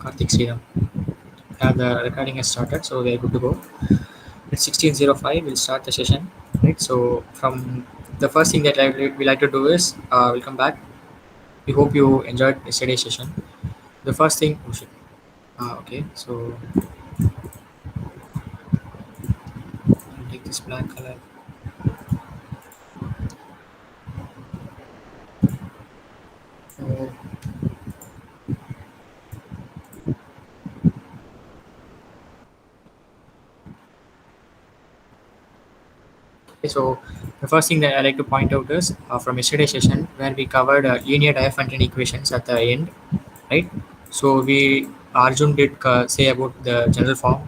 Karthik Sriram. The recording has started, so we are good to go. It's 16:05. We'll start the session, right? So, from the first thing that we like to do is welcome back. We hope you enjoyed yesterday's session. The first thing, oh shit. Okay, so I'll take this black color. So, okay, so the first thing that I like to point out is from yesterday's session where we covered linear Diophantine equations at the end, right? So we Arjun did say about the general form.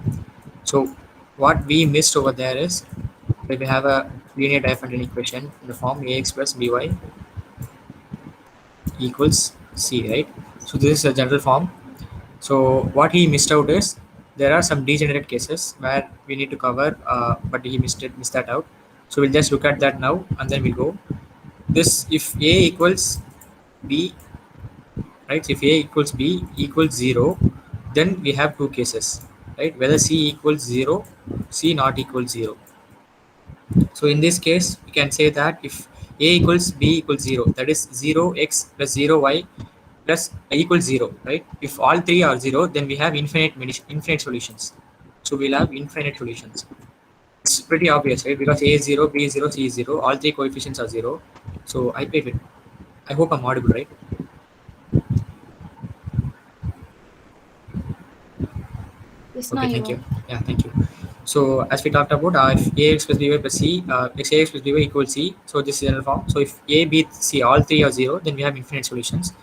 So what we missed over there is that we have a linear Diophantine equation in the form ax plus by equals c, right? So this is a general form. So what he missed out is there are some degenerate cases where we need to cover, but he missed that out. So we'll just look at that now and then we'll go. This if a equals b, right? If a equals b equals 0, then we have two cases, right? Whether c equals 0, c not equals 0. So in this case, we can say that if a equals b equals 0, that is 0x plus 0y plus equals 0, right? If all three are 0, then we have infinite solutions. So we'll have infinite solutions. It's pretty obvious, right? Because a is 0, b is 0, c is 0, all three coefficients are 0. So I played with. I hope I'm audible, right? Yes, now Okay, you thank are. you. Yeah, thank you. So as we talked about, if ax plus by plus c, if ax plus by equals c, so this is general form. So if a, b, c, all three are 0, then we have infinite solutions.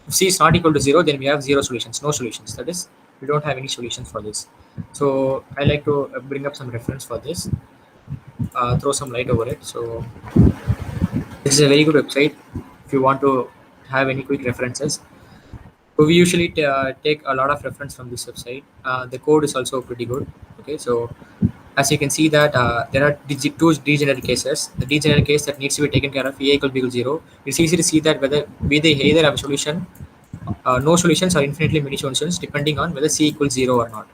If c is not equal to 0, then we have zero solutions, no solutions. That is, we don't have any solutions for this. So I like to bring up some reference for this, throw some light over it. So this is a very good website if you want to have any quick references. So we usually take a lot of reference from this website. The code is also pretty good. Okay, so as you can see that there are two degenerate cases. The degenerate case that needs to be taken care of, a equal b equal 0. It's easy to see that whether we they either have a solution, no solutions or infinitely many solutions depending on whether c equals 0 or not.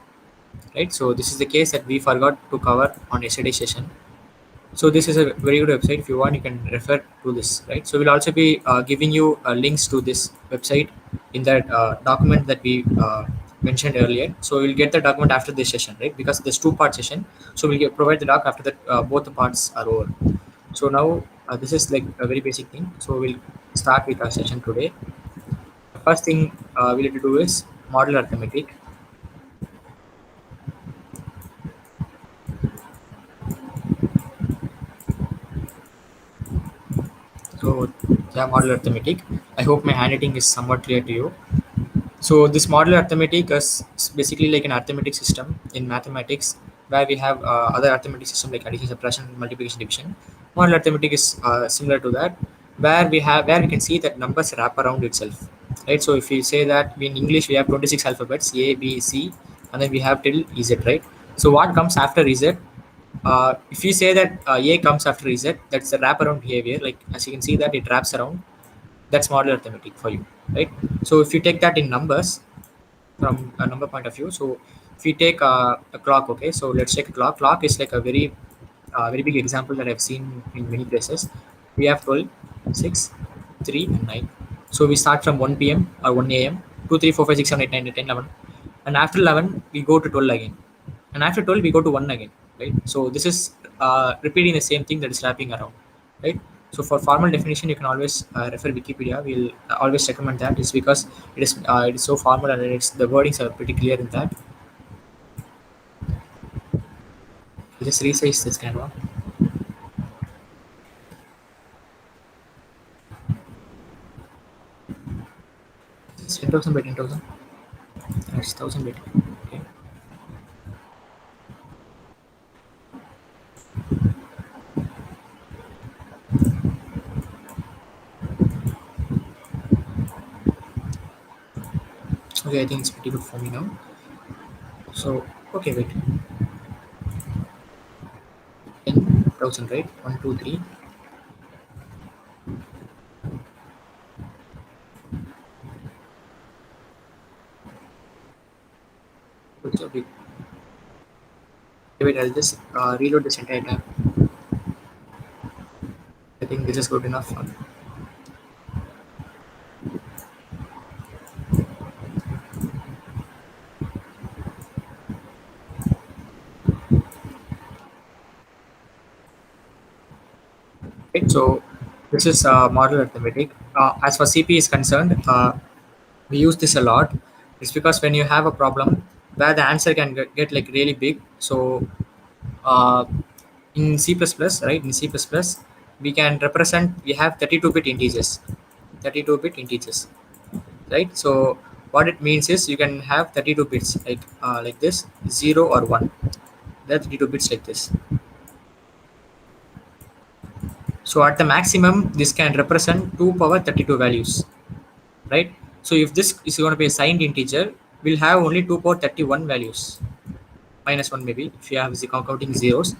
Right. So this is the case that we forgot to cover on yesterday's session. So this is a very good website. If you want, you can refer to this, right? So we'll also be giving you links to this website in that document that we mentioned earlier. So we'll get the document after this session, right? Because there's two-part session. So provide the doc after that both the parts are over. So now this is like a very basic thing. So we'll start with our session today. The first thing we need to do is model arithmetic. So yeah, model arithmetic. I hope my handwriting is somewhat clear to you. So this model arithmetic is basically like an arithmetic system in mathematics where we have other arithmetic system like addition, subtraction, multiplication, division. Model arithmetic is similar to that, where we can see that numbers wrap around itself, right? So if you say that in English we have 26 alphabets A, B, C, and then we have till Z, right? So what comes after Z? If you say that A comes after Z, that's the wraparound behavior. Like as you can see that it wraps around. That's model arithmetic for you, right? So if you take that in numbers from a number point of view, so if you take a clock, okay, so let's take a clock. Clock is like a very big example that I've seen in many places. We have 12, 6, 3, and 9. So we start from 1 p.m. or 1 a.m. 2, 3, 4, 5, 6, 7, 8, 9, 10, 11. And after 11, we go to 12 again. And after 12, we go to 1 again, right? So this is repeating the same thing that is wrapping around, right? So for formal definition, you can always refer Wikipedia. We'll always recommend that. It's because it is so formal and it's the wordings are pretty clear in that. I'll just resize this camera. It's 10,000 by 10,000. That's 1,000 by 10. Okay. Okay, I think it's pretty good for me now. So okay, wait. 10,000, right? 1, 2, 3. Good job. Wait, I'll just reload this entire tab. I think this is good enough. Right, so this is model arithmetic. As far CP is concerned, we use this a lot. It's because when you have a problem where the answer can get like really big, so uh, in C++, right, in C++, we can represent, we have 32-bit integers, 32-bit integers, right? So what it means is you can have 32 bits like this, 0 or 1. There are 32 bits like this. So at the maximum, this can represent 2 power 32 values, right? So if this is going to be a signed integer, we'll have only 2 power 31 values, minus 1 maybe, if you have counting zeros.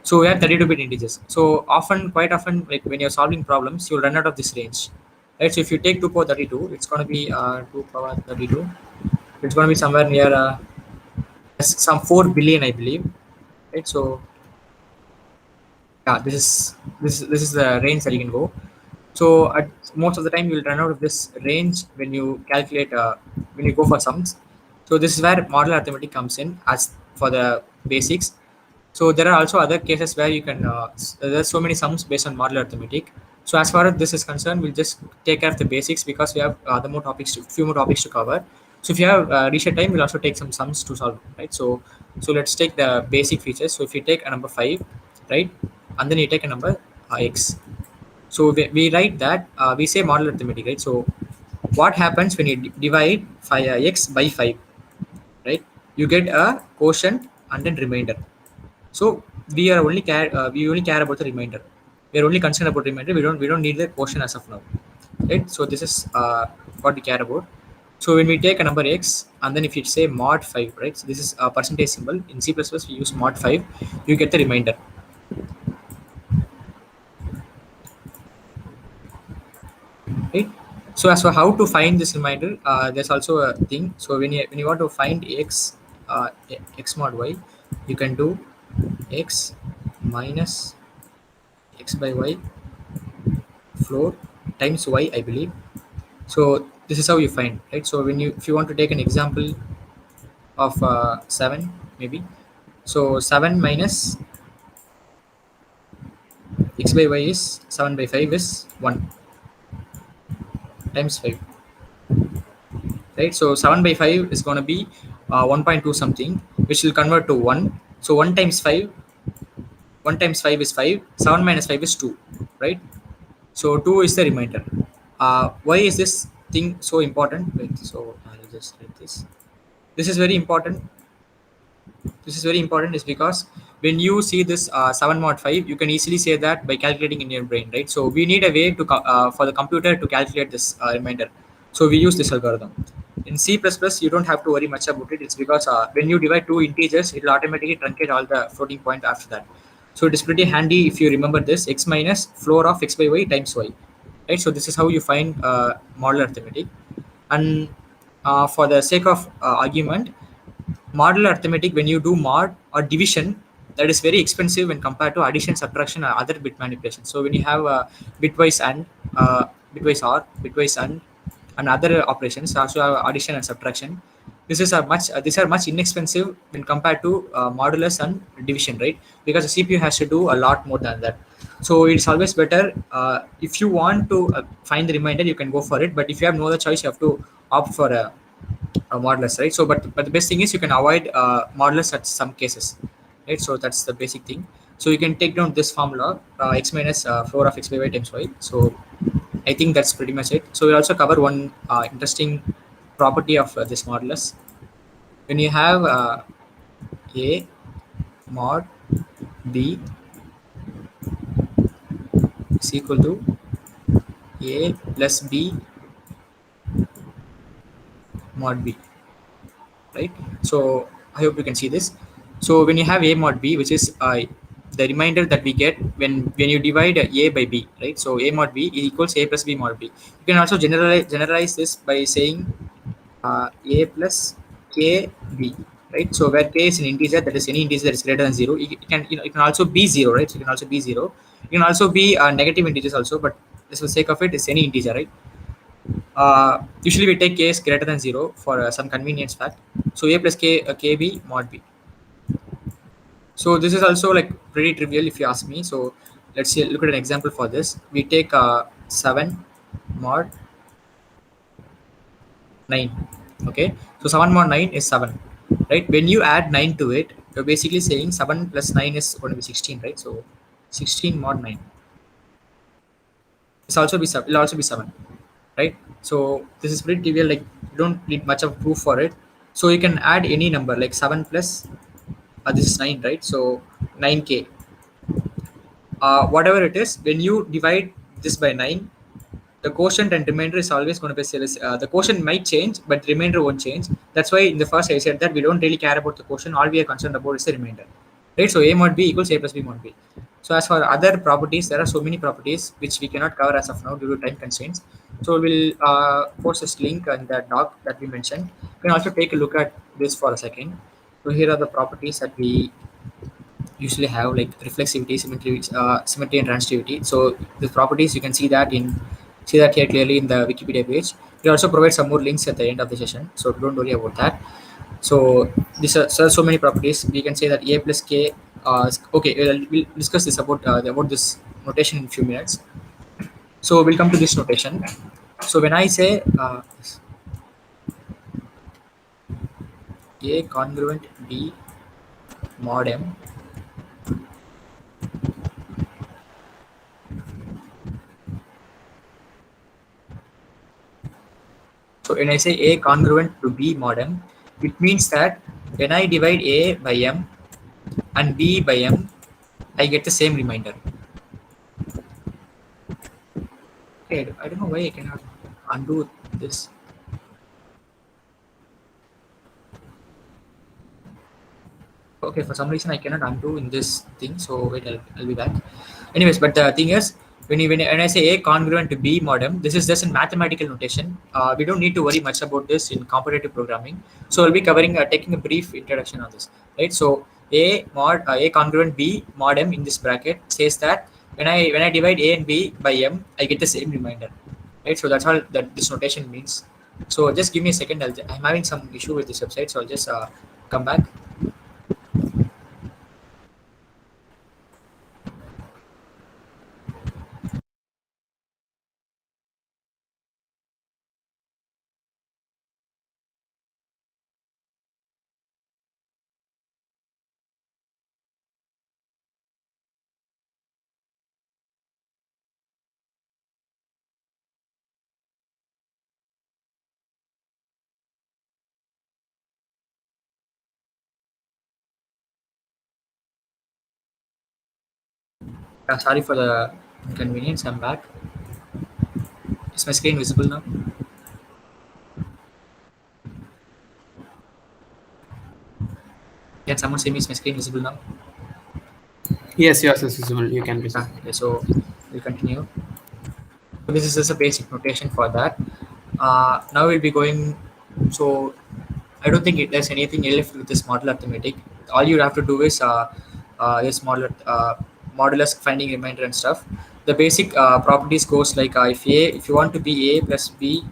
So we have 32-bit integers. So often, quite often, like when you're solving problems, you'll run out of this range, right? So if you take 2 power 32, it's going to be 2 power 32. It's going to be somewhere near some 4 billion, I believe, right? So yeah, this is the range that you can go. So at most of the time, you'll run out of this range when you calculate when you go for sums. So this is where model arithmetic comes in as for the basics. So there are also other cases where you can there's so many sums based on model arithmetic. So as far as this is concerned, we'll just take care of the basics because we have other more topics, few more topics to cover. So if you have research time, we'll also take some sums to solve, right? So let's take the basic features. So if you take a number 5, right, and then you take a number x. So we write that we say model arithmetic, right? So what happens when you divide 5, x by 5, right? You get a quotient and then remainder. So we only care about the remainder. We are only concerned about remainder. We don't need the quotient as of now, right? So this is what we care about. So when we take a number x and then if you say mod 5, right? So this is a percentage symbol in C++. We use mod 5. You get the remainder. Right. So as for how to find this remainder, there's also a thing. So when you want to find x, x mod y, you can do x minus x by y floor times y, I believe. So this is how you find, right? So if you want to take an example of 7 maybe, so 7 minus x by y is 7 by 5 is 1 times 5, right? So 7 by 5 is going to be 1.2 something, which will convert to 1. So 1 times 5, 1 times 5 is 5, 7 minus 5 is 2, right? So 2 is the remainder. Why is this thing so important? Wait, so I'll just write this. This is very important. This is very important is because when you see this 7 mod 5, you can easily say that by calculating in your brain, right? So we need a way to for the computer to calculate this remainder. So we use this algorithm. In C++, you don't have to worry much about it. It's because when you divide two integers, it will automatically truncate all the floating point after that. So it is pretty handy if you remember this x minus floor of x by y times y, right? So this is how you find model arithmetic. And for the sake of argument, model arithmetic, when you do mod or division, that is very expensive when compared to addition, subtraction, or other bit manipulation. So when you have bitwise and bitwise or bitwise and other operations, also have addition and subtraction. These are much inexpensive when compared to modulus and division, right? Because the CPU has to do a lot more than that. So it's always better if you want to find the remainder, you can go for it. But if you have no other choice, you have to opt for a modulus, right? So but the best thing is you can avoid modulus at some cases, right? So that's the basic thing. So you can take down this formula x minus floor of x by y times y. So I think that's pretty much it. So we'll also cover one interesting property of this modulus. When you have a mod b is equal to a plus b mod b, right? So I hope you can see this. So when you have a mod b, which is the remainder that we get when you divide a by b, right? So a mod b equals a plus b mod b. You can also generalize this by saying a plus k b, right? So where k is an integer, that is any integer that is greater than 0. It can also be 0, right? So it can also be 0. It can also be negative integers also, but just for the sake of it, it's any integer, right? Usually we take k is greater than 0 for some convenience fact. So a plus k, kb mod b. So this is also like pretty trivial if you ask me. So let's see, look at an example for this. We take 7 mod 9. Okay, so 7 mod 9 is 7, right? When you add 9 to it, you're basically saying 7 plus 9 is going to be 16, right? So 16 mod 9. It's also be 7, it'll also be 7, right? So this is pretty trivial, like you don't need much of proof for it. So you can add any number like 7 plus this is 9, right? So 9k, whatever it is, when you divide this by 9, the quotient and remainder is always going to be the quotient might change, but the remainder won't change. That's why in the first I said that we don't really care about the quotient. All we are concerned about is the remainder, right? So a mod b equals a plus b mod b. So as for other properties, there are so many properties which we cannot cover as of now due to time constraints. So we'll post this link in the doc that we mentioned. You can also take a look at this for a second. So here are the properties that we usually have, like reflexivity, symmetry and transitivity. So the properties, you can see that here clearly in the Wikipedia page. We also provide some more links at the end of the session, so don't worry about that. So these are so many properties. We can say that a plus k. Okay, we'll discuss this about this notation in a few minutes. So we'll come to this notation. So when I say a congruent b mod m, so when I say a congruent to b mod m, it means that when I divide a by m and b by m, I get the same remainder. Okay, I don't know why I cannot undo this. Okay, for some reason I cannot undo in this thing. So wait, I'll be back. Anyways, but the thing is, when I say a congruent to b mod m, this is just in mathematical notation. We don't need to worry much about this in competitive programming. So I'll be covering taking a brief introduction on this, right? So a congruent b mod m in this bracket says that when I divide a and b by m, I get the same remainder, right? So that's all that this notation means. So just give me a second. I'm having some issue with this website, so I'll just come back. Sorry for the inconvenience. I'm back. Is my screen visible now? Can someone say me is my screen visible now? Yes, yours is visible. You can proceed. Okay, so we'll continue. So this is just a basic notation for that. Now we'll be going. So I don't think there's anything left with this modular arithmetic. All you have to do is this modulus finding remainder and stuff. The basic properties goes like if you want to be a plus b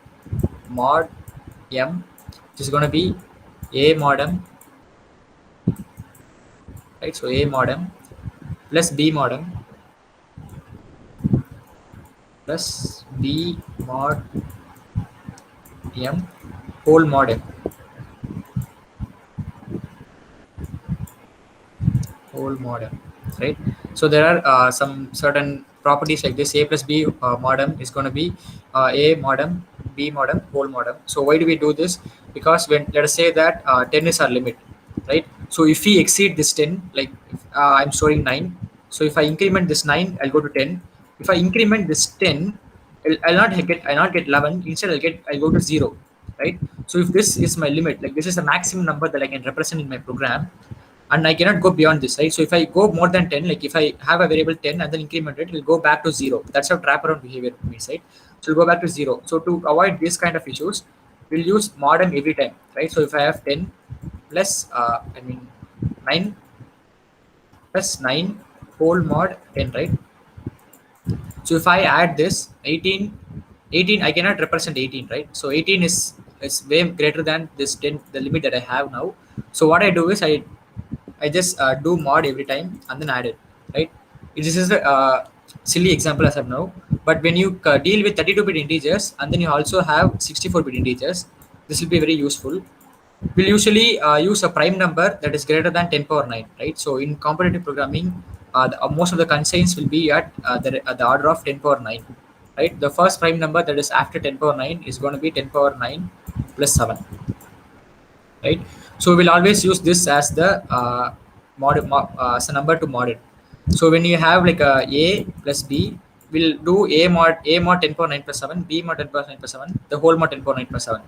mod m, this is going to be a mod m, right? So a mod m plus b mod m plus b mod m whole mod m, whole mod m, right? So there are some certain properties like this. A plus b mod m is going to be a mod m, b mod m, whole mod m. So why do we do this? Because when, let us say that 10 is our limit, right? So if we exceed this 10, like I'm storing 9, so if I increment this 9, I'll go to 10. If I increment this 10, I'll not get 11. Instead I'll go to 0, right? So if this is my limit, like this is the maximum number that I can represent in my program, and I cannot go beyond this, right? So if I go more than 10, like if I have a variable 10 and then increment it, will go back to 0. That's how trap around behavior means, right? So it'll go back to 0. So to avoid this kind of issues, we'll use mod m every time, right? So if I have 10, plus 9 plus 9 whole mod 10, right? So if I add this 18, I cannot represent 18, right? So 18 is way greater than this 10, the limit that I have now. So what I do is I just do mod every time and then add it, right? This is a silly example as of now, but when you deal with 32-bit integers and then you also have 64-bit integers, this will be very useful. We'll usually use a prime number that is greater than 10 power 9, right? So in competitive programming, most of the constraints will be at the order of 10 power 9, right? The first prime number that is after 10 power 9 is going to be 10 power 9 plus 7, right? So we'll always use this as the as a number to mod it. So when you have like a plus b, we'll do a mod 10 power 9 plus 7, b mod 10 power 9 plus 7, the whole mod 10 power 9 plus 7,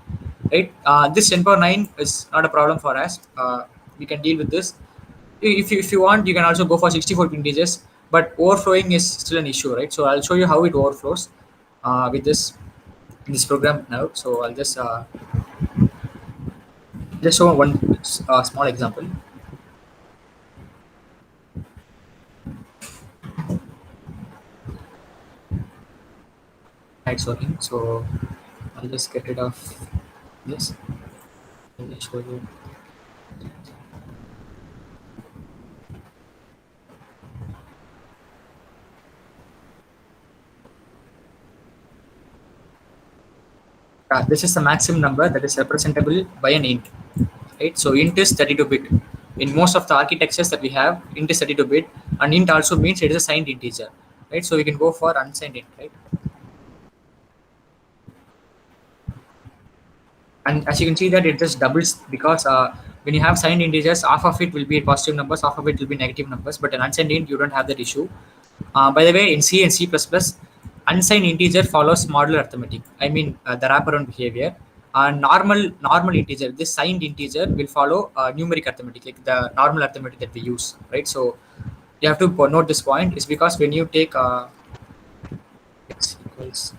right? This 10 power 9 is not a problem for us. We can deal with this. If you want, you can also go for 64 integers, but overflowing is still an issue, right? So I'll show you how it overflows with this program now. So I'll just show one small example. It's working, so I'll just get rid of this. I'll just show you. This is the maximum number that is representable by an int, right? So int is 32-bit. In most of the architectures that we have, int is 32-bit, and int also means it is a signed integer, right? So we can go for unsigned int, right? And as you can see that it just doubles because when you have signed integers, half of it will be positive numbers, half of it will be negative numbers, but an unsigned int, you don't have that issue. By the way, in C and C++, unsigned integer follows modular arithmetic. I mean the wraparound behavior. Normal integer, this signed integer will follow numeric arithmetic, like the normal arithmetic that we use, right? So you have to note this point is because when you take x equals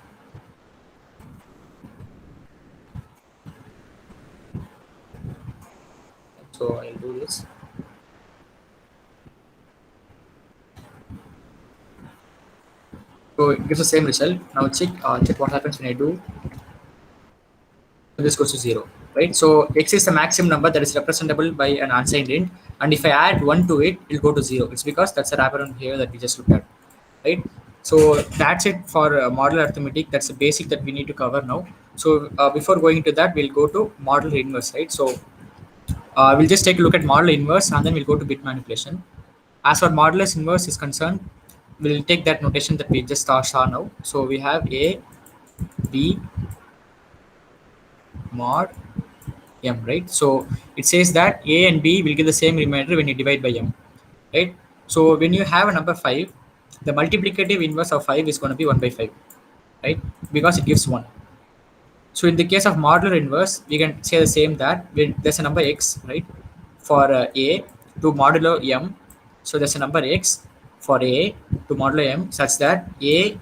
so I'll do this. So it gives the same result. Now check what happens when I do. This goes to 0, right? So x is the maximum number that is representable by an unsigned int, and if I add 1 to it, it'll go to 0. It's because that's a wraparound here that we just looked at, right? So that's it for modular arithmetic. That's the basic that we need to cover now. So before going into that, we'll go to modular inverse, right? So we'll just take a look at modular inverse and then we'll go to bit manipulation. As for modular inverse is concerned, we'll take that notation that we just saw now. So we have a, b, mod m, right? So it says that a and b will give the same remainder when you divide by m, right? So when you have a number 5, the multiplicative inverse of 5 is going to be 1 by 5, right? Because it gives 1. So in the case of modular inverse, we can say the same that when there's a number x, right, for a to modulo m. So there's a number x for a to modulo m such that a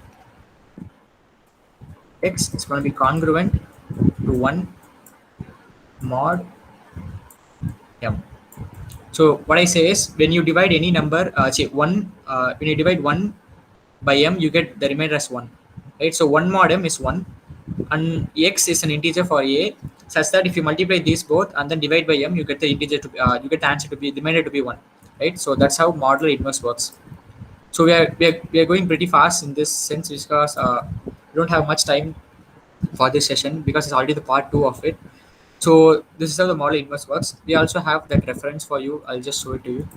x is going to be congruent to 1 mod m. So what I say is when you divide any number, when you divide 1 by m, you get the remainder as 1, right? So 1 mod m is 1, and x is an integer for a, such that if you multiply these both and then divide by m, you get the integer to you get the answer to be the remainder to be 1, right? So that's how modular inverse works. So we are going pretty fast in this sense because we don't have much time for this session because it's already the part 2 of it. So this is how the modular inverse works. We also have that reference for you. I'll just show it to you.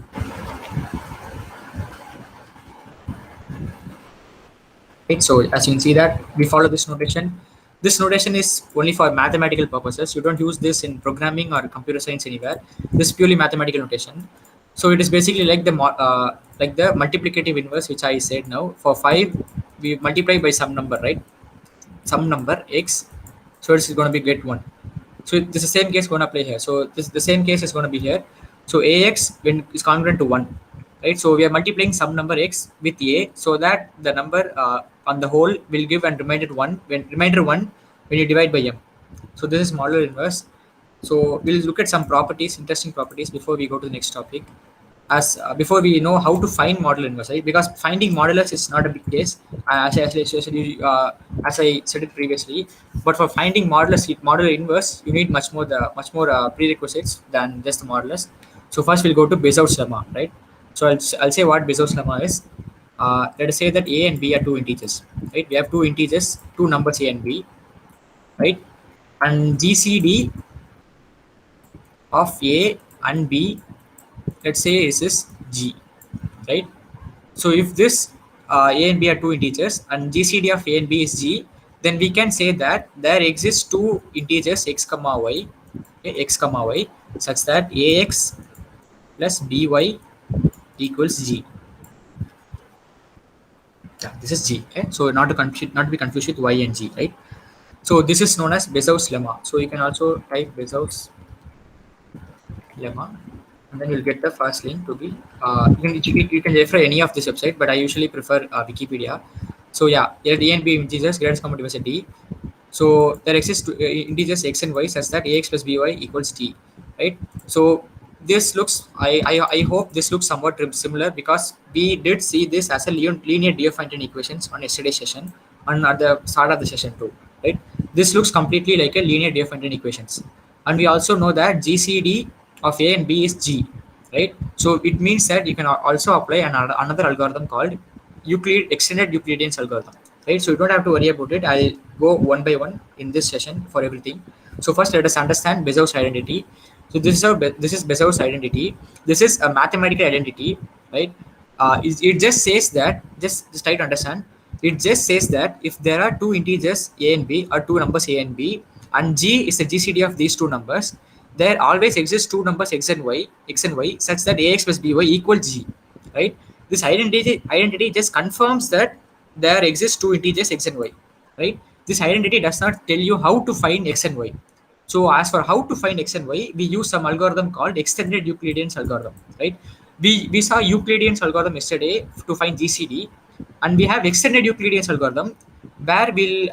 Right, so as you can see that we follow this notation. This notation is only for mathematical purposes. You don't use this in programming or computer science anywhere. This is purely mathematical notation. So it is basically like the multiplicative inverse, which I said now. For 5, we multiply by some number, right? Some number x. So it's going to be get 1. So this is the same case going to apply here. So this the same case is going to be here. So ax when is congruent to 1, right? So we are multiplying some number x with a, so that the number on the whole will give and remainder 1 when you divide by m. So this is modular inverse. So we'll look at some properties, interesting properties, before we go to the next topic. As before we know how to find modular inverse, right? Because finding modulus is not a big case, as I said it previously. But for finding modular inverse, you need much more prerequisites than just the modulus. So first we'll go to Bezout's lemma, right? So I'll say what Bezout's lemma is. Let us say that a and b are two integers, right? We have two integers, two numbers a and b, right? And GCD of a and b, let's say this is g, right? So if this a and b are two integers and GCD of a and b is g, then we can say that there exists two integers x comma y, okay, x comma y, such that ax plus by equals g. Yeah, this is g. Okay? So not to be confused with y and g, right? So this is known as Bezout's lemma. So you can also type Bezout's lemma, and then you'll get the first link to be. You can refer any of this website, but I usually prefer Wikipedia. So yeah, here d and b integers greatest common divisor d. So there exists integers x and y such that ax plus by equals d, right? So this looks, I hope this looks somewhat similar, because we did see this as a linear Diophantine equations on yesterday's session and at the start of the session too, right? This looks completely like a linear Diophantine equations. And we also know that GCD of a and b is g, right? So it means that you can also apply another algorithm called extended Euclidean algorithm, right? So you don't have to worry about it. I'll go one by one in this session for everything. So first, let us understand Bezout's identity. So this is Bezout's identity. This is a mathematical identity, right? It just says that, just try to understand. It just says that if there are two integers a and b, or two numbers a and b, and g is the GCD of these two numbers, there always exists two numbers x and y, such that ax plus by equals g, right? This identity just confirms that there exist two integers x and y, right? This identity does not tell you how to find x and y. So as for how to find x and y, we use some algorithm called extended Euclidean algorithm, right? We saw Euclidean algorithm yesterday to find GCD, and we have extended Euclidean algorithm where we'll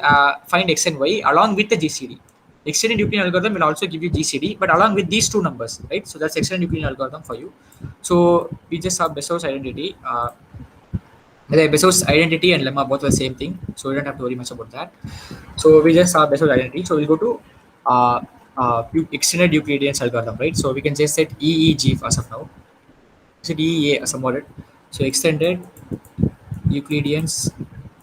find x and y along with the GCD. Extended Euclidean algorithm will also give you GCD, but along with these two numbers, right? So that's extended Euclidean algorithm for you. So we just saw Bezout's identity. Bezout's identity and lemma both are the same thing, so we don't have to worry much about that. So we just saw Bezout's identity. So we'll go to extended Euclidean algorithm, right? So we can just set EEG as of now. Set EEA as a model. So extended Euclidean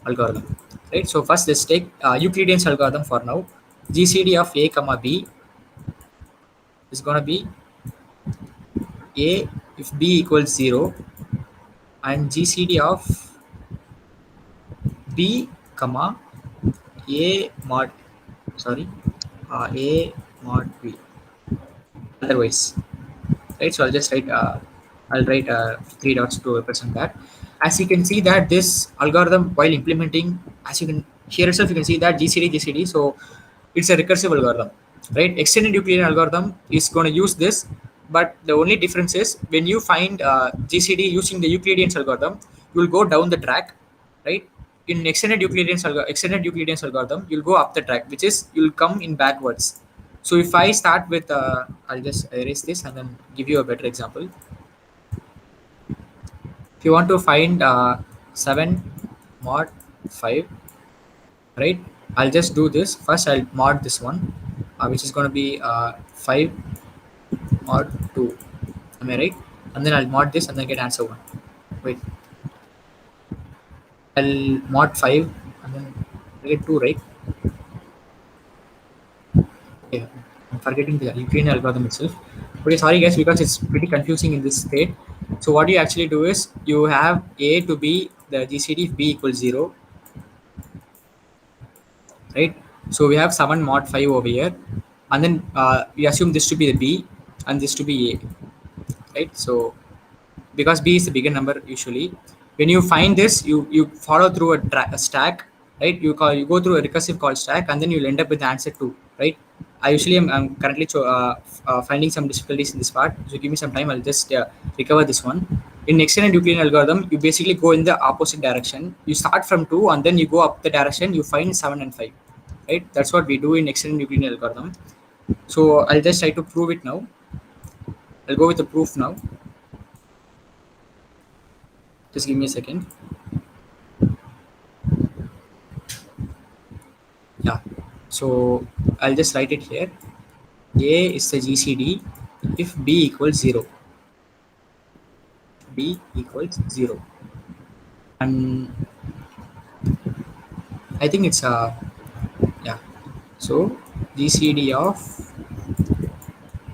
algorithm, right? So first let's take Euclidean algorithm for now. GCD of a comma b is going to be a if b equals 0, and GCD of b comma a mod b otherwise, right? So I'll just write three dots to represent that. As you can see that this algorithm, while implementing, as you can here itself, you can see that GCD, so it's a recursive algorithm, right? Extended Euclidean algorithm is going to use this, but the only difference is when you find GCD using the Euclidean algorithm, you will go down the track, right? In extended Euclidean algorithm, you'll go up the track, which is you'll come in backwards. So if I start with, I'll just erase this and then give you a better example. If you want to find 7 mod 5, right? I'll just do this. First, I'll mod this one, which is going to be 5 mod 2. Am I right? And then I'll mod this and then get answer 1. Wait. I'll mod 5 and then get 2, right? Okay. I'm forgetting the Euclidean algorithm itself. Okay, sorry guys, because it's pretty confusing in this state. So what you actually do is you have A to B, the GCD if B equals 0. Right, so we have 7 mod 5 over here, and then we assume this to be the b and this to be a, right? So because b is the bigger number, usually when you find this, you follow through a stack, right? You go through a recursive call stack, and then you'll end up with the answer 2, right? I usually am currently finding some difficulties in this part, so give me some time. I'll just recover this one. In extended Euclidean algorithm, you basically go in the opposite direction. You start from 2 and then you go up the direction, you find 7 and 5, right? That's what we do in extended Euclidean algorithm. So I'll just try to prove it now. I'll go with the proof now. Just give me a second. Yeah. So I'll just write it here. A is the GCD if B equals 0. B equals 0. And I think it's yeah. So GCD of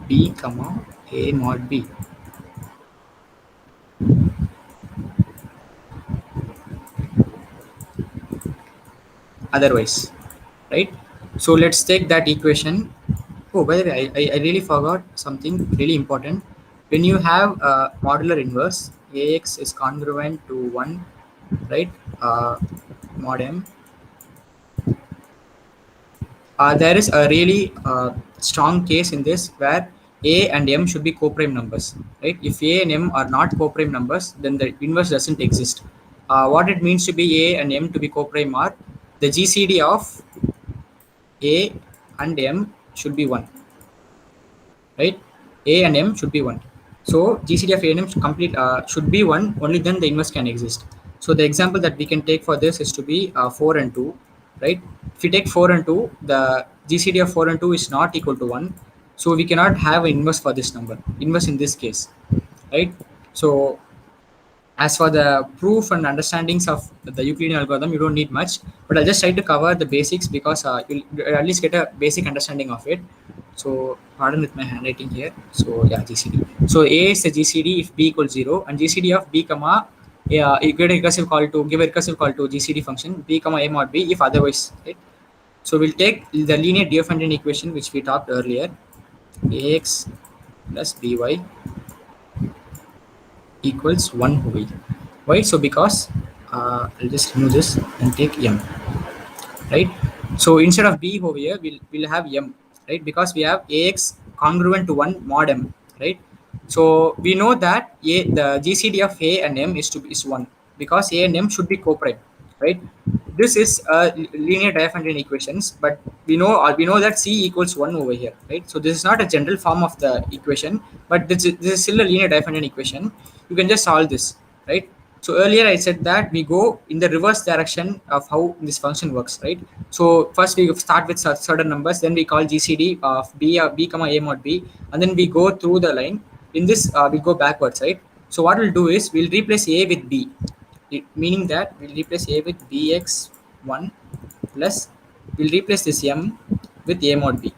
B comma A mod B. Otherwise, right? So let's take that equation. Oh, by the way, I really forgot something really important. When you have a modular inverse, AX is congruent to 1, right? Mod M. There is a really strong case in this where A and M should be co-prime numbers, right? If A and M are not co-prime numbers, then the inverse doesn't exist. What it means to be A and M to be co-prime are the GCD of A and M should be 1, right? A and M should be 1. So GCD of A and M should be 1, only then the inverse can exist. So the example that we can take for this is to be 4 and 2, right? If we take 4 and 2, the GCD of 4 and 2 is not equal to 1. So we cannot have an inverse for this number, inverse in this case, right? So as for the proof and understandings of the Euclidean algorithm, you don't need much, but I'll just try to cover the basics because you'll at least get a basic understanding of it. So pardon with my handwriting here. So yeah, GCD. So A is the GCD if B equals 0, and GCD of B comma, yeah, you get a recursive call to give a recursive call to GCD function B comma A mod B if otherwise, right? So we'll take the linear Diophantine equation which we talked earlier, AX plus BY equals 1 over y. Why? So because I'll just remove this and take m, right? So instead of b over here, we'll have m, right? Because we have ax congruent to 1 mod m, right? So we know that the GCD of a and m is 1 because a and m should be co-prime, right? This is linear Diophantine equations, but we know that c equals 1 over here, right? So this is not a general form of the equation, but this is still a linear Diophantine equation. You can just solve this, right? So earlier I said that we go in the reverse direction of how this function works, right? So first we start with certain numbers, then we call GCD of b comma a mod b, and then we go through the line. In this we go backwards, right? So what we'll do is we'll replace a with b, meaning that we'll replace a with bx1 plus we'll replace this m with a mod b.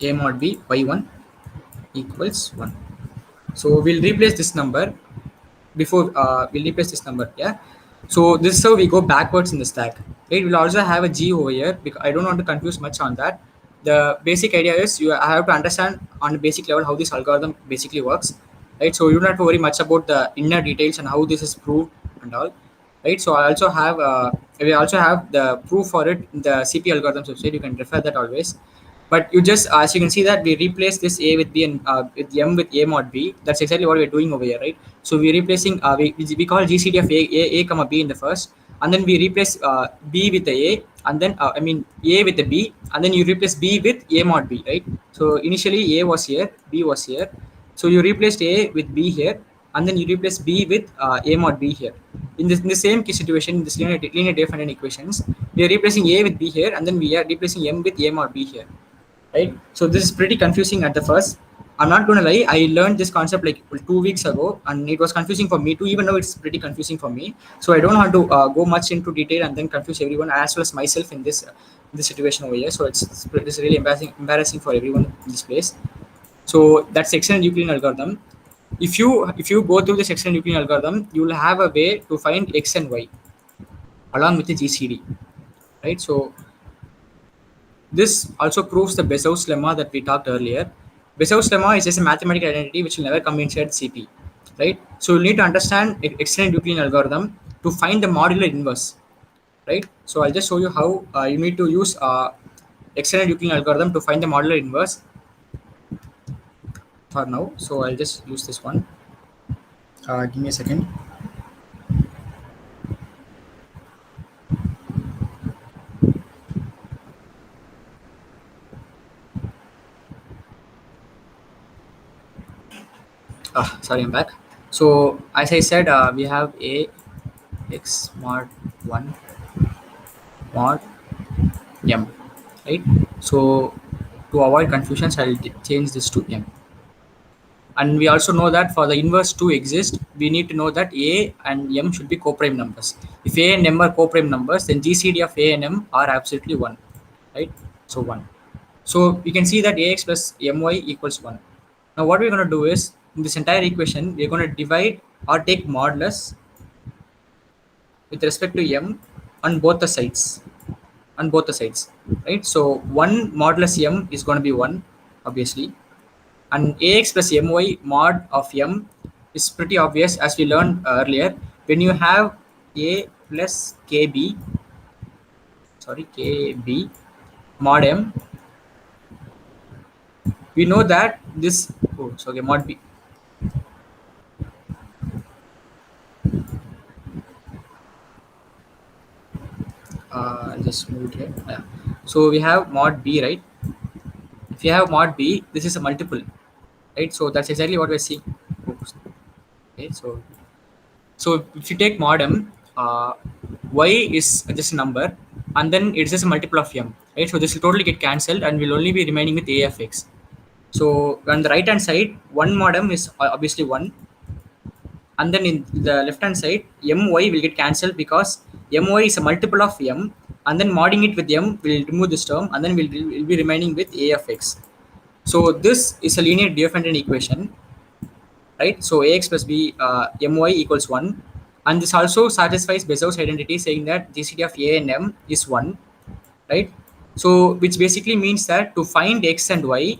A mod b y1 equals 1. So we'll replace this number before we'll replace this number, yeah. So this is how we go backwards in the stack, right? We'll also have a g over here because I don't want to confuse much on that. The basic idea is I have to understand on a basic level how this algorithm basically works, right? So you don't have to worry much about the inner details and how this is proved and all, right? So we also have the proof for it in the CP algorithms website. You can refer that always. But you just, as you can see that we replace this a with b and with m with a mod b. That's exactly what we're doing over here, right? So we're replacing we call GCD of a comma b in the first, and then we replace b with the a, and then I mean a with the b, and then you replace b with a mod b, right? So initially a was here, b was here, so you replaced a with b here, and then you replace b with a mod b here. In the same case situation, in this linear Diophantine equations, we are replacing a with b here, and then we are replacing m with a mod b here, right? So this is pretty confusing at the first. I'm not gonna lie, I learned this concept like 2 weeks ago, and it was confusing for me too, even though it's pretty confusing for me. So I don't want to go much into detail and then confuse everyone as well as myself in this situation over here. So it's really embarrassing for everyone in this place. So that's extended Euclidean algorithm. If you go through this extended Euclidean algorithm, you will have a way to find x and y along with the GCD, right? So this also proves the Bezos lemma that we talked earlier. Bezos lemma is just a mathematical identity which will never come inside CP, right? So you need to understand extended Euclidean algorithm to find the modular inverse, right? So I'll just show you how you need to use extended Euclidean algorithm to find the modular inverse for now. So I'll just use this one. Give me a second. Sorry, I'm back. So as I said, we have a x mod 1 mod m, right? So to avoid confusions, I'll change this to m. And we also know that for the inverse to exist, we need to know that a and m should be co-prime numbers. If a and m are co-prime numbers, then GCD of a and m are absolutely 1, right? So 1. So we can see that ax plus my equals 1. Now what we're going to do is, in this entire equation, we're going to divide or take modulus with respect to m on both the sides. On both the sides, right? So 1 modulus m is going to be 1, obviously. And ax plus my mod of m is pretty obvious, as we learned earlier. When you have a plus kb mod m, we know that this, oh, so okay, mod b. I'll just move it here. Yeah. So we have mod b, right? If you have mod b, this is a multiple, right? So that's exactly what we're seeing. Oops. Okay, so if you take mod m, y is just a number, and then it's just a multiple of m, right? So this will totally get cancelled, and will only be remaining with a of x. So on the right hand side, 1 mod m is obviously 1, and then in the left hand side, my will get cancelled because my is a multiple of m, and then modding it with m will remove this term, and then will be remaining with a of x. So this is a linear dependent equation, right? So ax plus b my equals 1, and this also satisfies Bezos identity, saying that GCD of a and m is 1, right? So which basically means that to find x and y,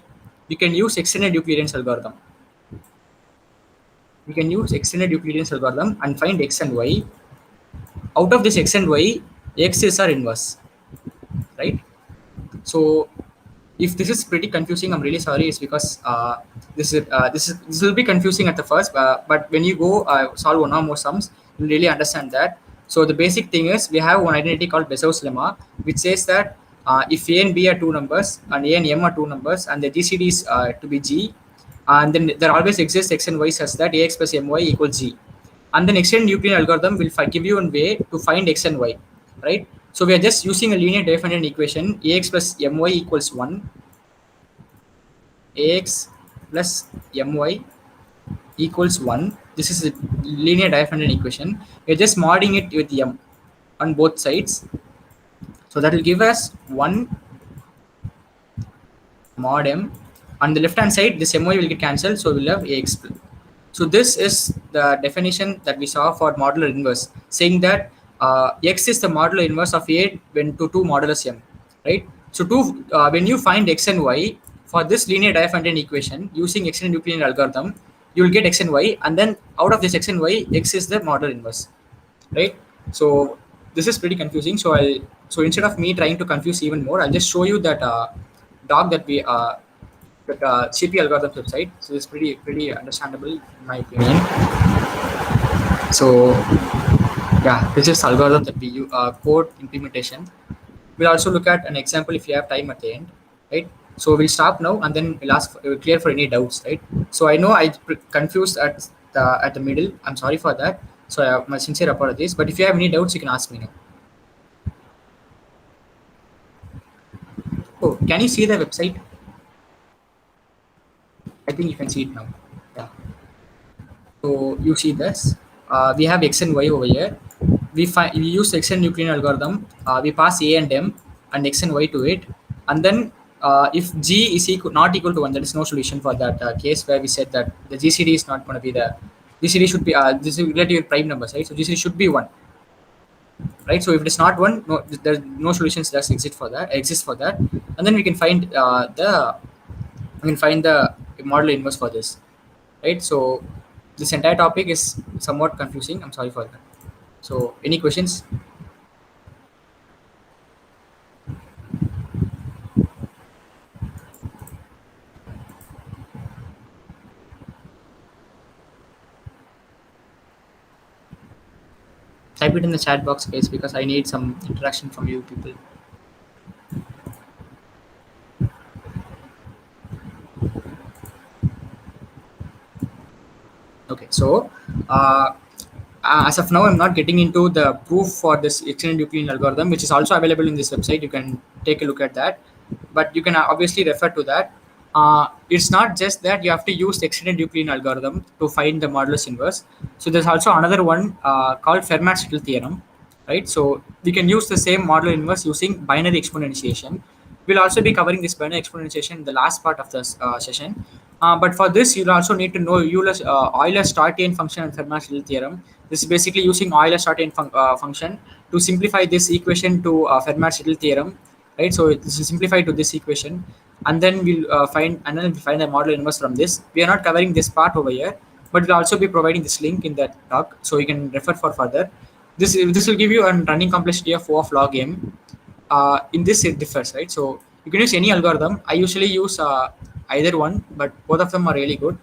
we can use extended Euclidean algorithm. We can use extended Euclidean algorithm and find x and y. Out of this x and y, x is our inverse, right? So if this is pretty confusing, I'm really sorry. It's because this will be confusing at the first, but when you go solve one or more sums, you really understand that. So the basic thing is, we have one identity called Bezos lemma, which says that if a and b are two numbers and a and m are two numbers, and the GCD is to be g, and then there always exists x and y such that ax plus my equals g. And then extended Euclidean algorithm will give you a way to find x and y, right? So we are just using a linear dependent equation, ax plus my equals 1, ax plus my equals 1. This is a linear dependent equation. We're just modding it with m on both sides. So that will give us 1 mod m. On the left hand side, this my will get cancelled, so we'll have ax. So this is the definition that we saw for modular inverse, saying that x is the modular inverse of a when to 2 modulus m, right? So when you find x and y for this linear dependent equation using extended Euclidean algorithm, you will get x and y, and then out of this x and y, x is the modular inverse, right? So this is pretty confusing. So instead of me trying to confuse even more, I'll just show you that doc that we CP algorithm website. So it's pretty understandable in my opinion. So yeah, this is algorithm that we use, code implementation. We'll also look at an example if you have time at the end, right? So we'll stop now, and then we'll clear for any doubts, right? So I know I confused at the middle. I'm sorry for that. So I have my sincere apologies. But if you have any doubts, you can ask me now. Oh, can you see the website? I think you can see it now. Yeah. So you see this. We have x and y over here. We use the extended Euclidean algorithm. We pass a and m and x and y to it, and then if g is not equal to 1, there is no solution for that case where we said that the GCD is not going to be the GCD should be this is relative with prime numbers, right? So GCD should be 1, right? So if it is not 1, no, there's no solutions that exist for that, and then we can find the modular inverse for this, right? So this entire topic is somewhat confusing. I'm sorry for that. So any questions? Type it in the chat box, guys, because I need some interaction from you people. Okay, so uh, as of now, I'm not getting into the proof for this extended Euclidean algorithm, which is also available in this website. You can take a look at that, but you can obviously refer to that. It's not just that you have to use the extended Euclidean algorithm to find the modulus inverse. So there's also another one called Fermat's Little theorem, right? So we can use the same modular inverse using binary exponentiation. We'll also be covering this binary exponentiation in the last part of this session. But for this, you'll also need to know Euler-Startian function and Fermat's Little theorem. This is basically using Euler-Startian function to simplify this equation to Fermat's Little theorem, right? So this is simplified to this equation, and then we'll find the model inverse from this. We are not covering this part over here, but we'll also be providing this link in the talk, so you can refer for further. This will give you a running complexity of O of log m. In this it differs, right? So you can use any algorithm. I usually use either one, but both of them are really good.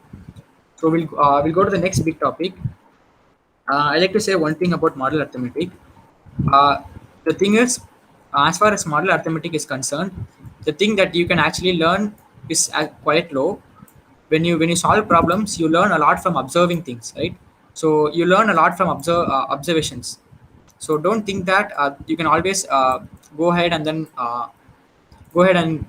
So we'll go to the next big topic. I like to say one thing about model arithmetic. Uh, the thing is, as far as model arithmetic is concerned, the thing that you can actually learn is quite low. When you solve problems, you learn a lot from observing things, right? So you learn a lot from observations. So don't think that you can always go ahead and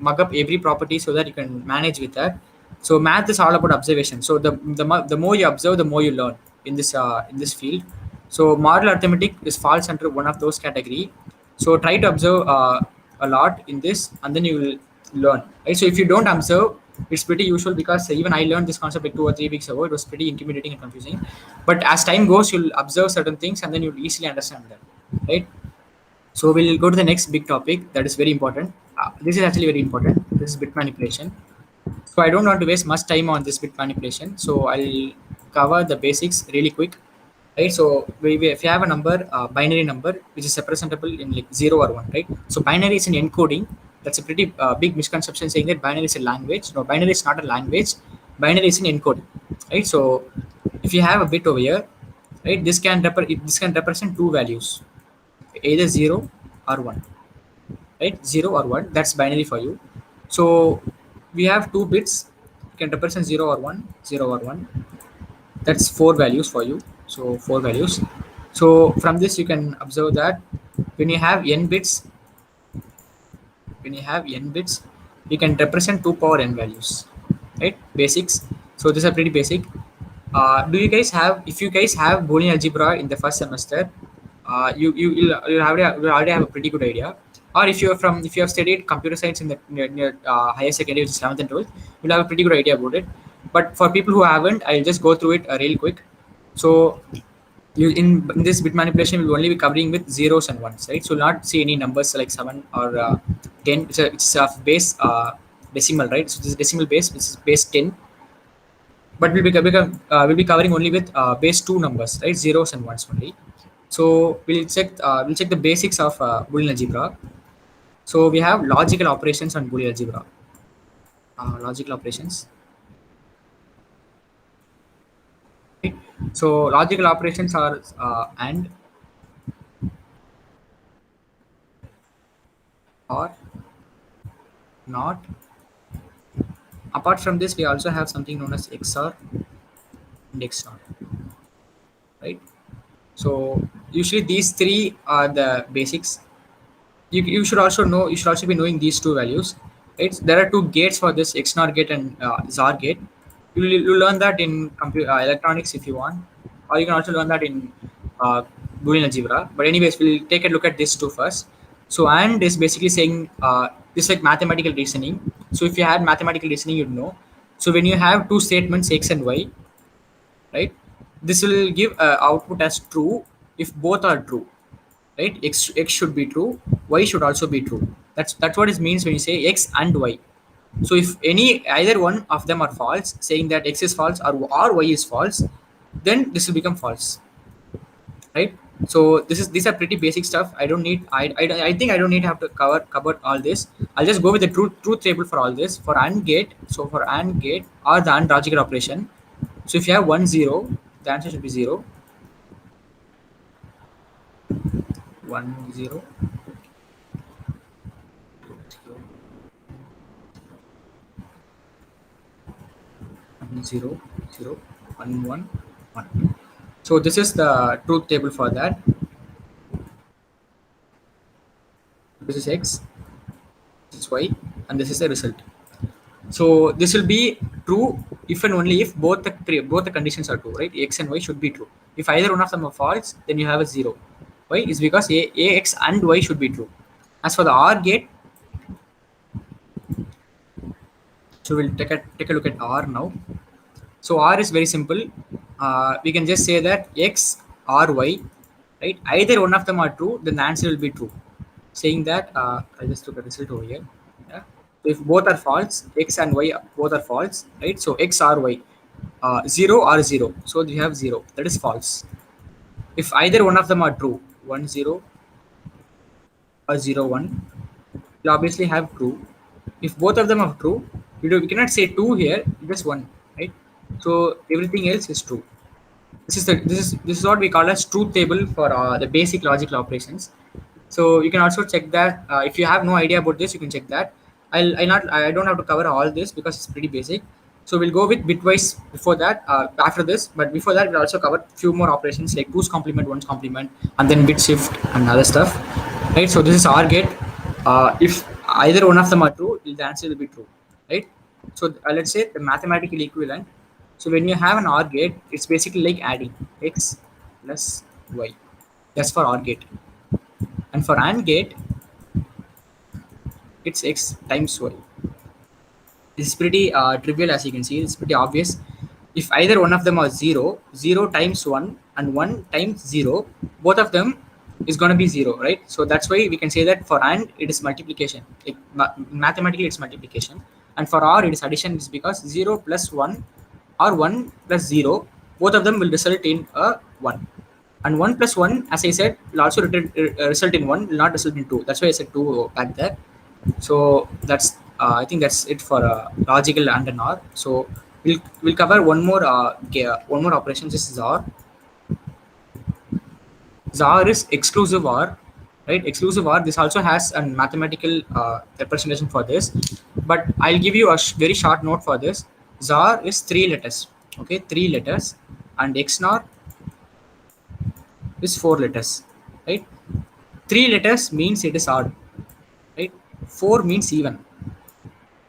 mug up every property so that you can manage with that. So math is all about observation. So the more you observe, the more you learn in this field. So model arithmetic is falls under one of those category. So try to observe a lot in this, and then you will learn. Right. So if you don't observe, it's pretty usual, because even I learned this concept like 2 or 3 weeks ago. It was pretty intimidating and confusing. But as time goes, you'll observe certain things, and then you'll easily understand them. Right. So we'll go to the next big topic that is very important. This is actually very important. This is bit manipulation. So I don't want to waste much time on this bit manipulation. So I'll cover the basics really quick. Right. So if you have a number, binary number, which is representable in like 0 or 1, right? So binary is an encoding. That's a pretty big misconception, saying that binary is a language. No, binary is not a language. Binary is an encoding. Right. So if you have a bit over here, right, this can represent two values, either 0 or 1, right? 0 or 1, that's binary for you. So we have 2 bits, you can represent 0 or 1, 0 or 1. That's 4 values for you. So 4 values. So from this you can observe that when you have n bits, when you have n bits, you can represent 2 power n values, right? Basics. So these are pretty basic. Do you guys have, if you guys have Boolean algebra in the first semester, you'll already have a pretty good idea. Or if you have studied computer science in your higher secondary, which is 11th and 12th, you'll have a pretty good idea about it. But for people who haven't, I'll just go through it real quick. So in this bit manipulation, we'll only be covering with zeros and ones, right? So you'll not see any numbers like 7 or 10. It's a base decimal, right? So this is decimal base, which is base 10. But we'll be covering only with base 2 numbers, right? Zeros and ones only. So we'll check the basics of Boolean algebra. So we have logical operations on Boolean algebra. Logical operations. Right? So logical operations are and, or, not. Apart from this, we also have something known as XOR and XNOT. Right? So usually these three are the basics. You should also know, you should also be knowing these two values, right? There are two gates for this, XNOR gate and XOR gate. You'll learn that in electronics if you want, or you can also learn that in uh, Boolean algebra. But anyways, we'll take a look at this two first. So and is basically saying this is like mathematical reasoning. So if you had mathematical reasoning, you'd know. So when you have two statements x and y, right, this will give output as true if both are true, right? X should be true, y should also be true. That's what it means when you say x and y. So if either one of them are false, saying that x is false or y is false, then this will become false, right? So these are pretty basic stuff. I don't need I think I don't need to have to cover all this. I'll just go with the truth table for all this. For AND gate, so for AND gate or the AND logical operation, so if you have 1 0, the answer should be 0. 1 0, 1 0 0 1 1. 1. So this is the truth table for that. This is x, this is y, and this is the result. So this will be true if and only if both the conditions are true, right? X and y should be true. If either one of them are false, then you have a 0. Why? Is because x and y should be true. As for the OR gate, so we'll take a look at OR now. So OR is very simple. We can just say that x or y, right? Either one of them are true, then the answer will be true. Saying that, I just took a result over here. Yeah. So if both are false, x and y both are false, right? So x or y, 0 or 0. So we have 0. That is false. If either one of them are true, 1 0 or 0 1, you obviously have true. If both of them are true, we cannot say 2 here, just 1, right? So everything else is true. This is what we call as truth table for the basic logical operations. So you can also check that if you have no idea about this, you can check that. I don't have to cover all this because it's pretty basic. So we'll go with bitwise before that, after this. But before that, we'll also cover few more operations like 2's complement, 1's complement, and then bit shift and other stuff. Right. So this is OR gate. If either one of them are true, the answer will be true. Right. So let's say the mathematical equivalent. So when you have an OR gate, it's basically like adding x plus y. That's for OR gate. And for AND gate, it's x times y. This is pretty trivial, as you can see. It's pretty obvious. If either one of them are 0, 0 times 1 and 1 times 0, both of them is going to be 0, right? So that's why we can say that for AND, it is multiplication. Like, mathematically, it's multiplication. And for OR, it is addition, is because 0 plus 1 or 1 plus 0, both of them will result in a 1. And 1 plus 1, as I said, will also result in 1, will not result in 2. That's why I said 2 back there. So that's I think that's it for logical and an OR. So we'll cover one more operation. This is OR. OR is exclusive OR, right? Exclusive OR. This also has a mathematical representation for this, but I'll give you a very short note for this. OR is 3 letters. Okay, 3 letters, and XNOR is 4 letters, right? 3 letters means it is odd, right? 4 means even.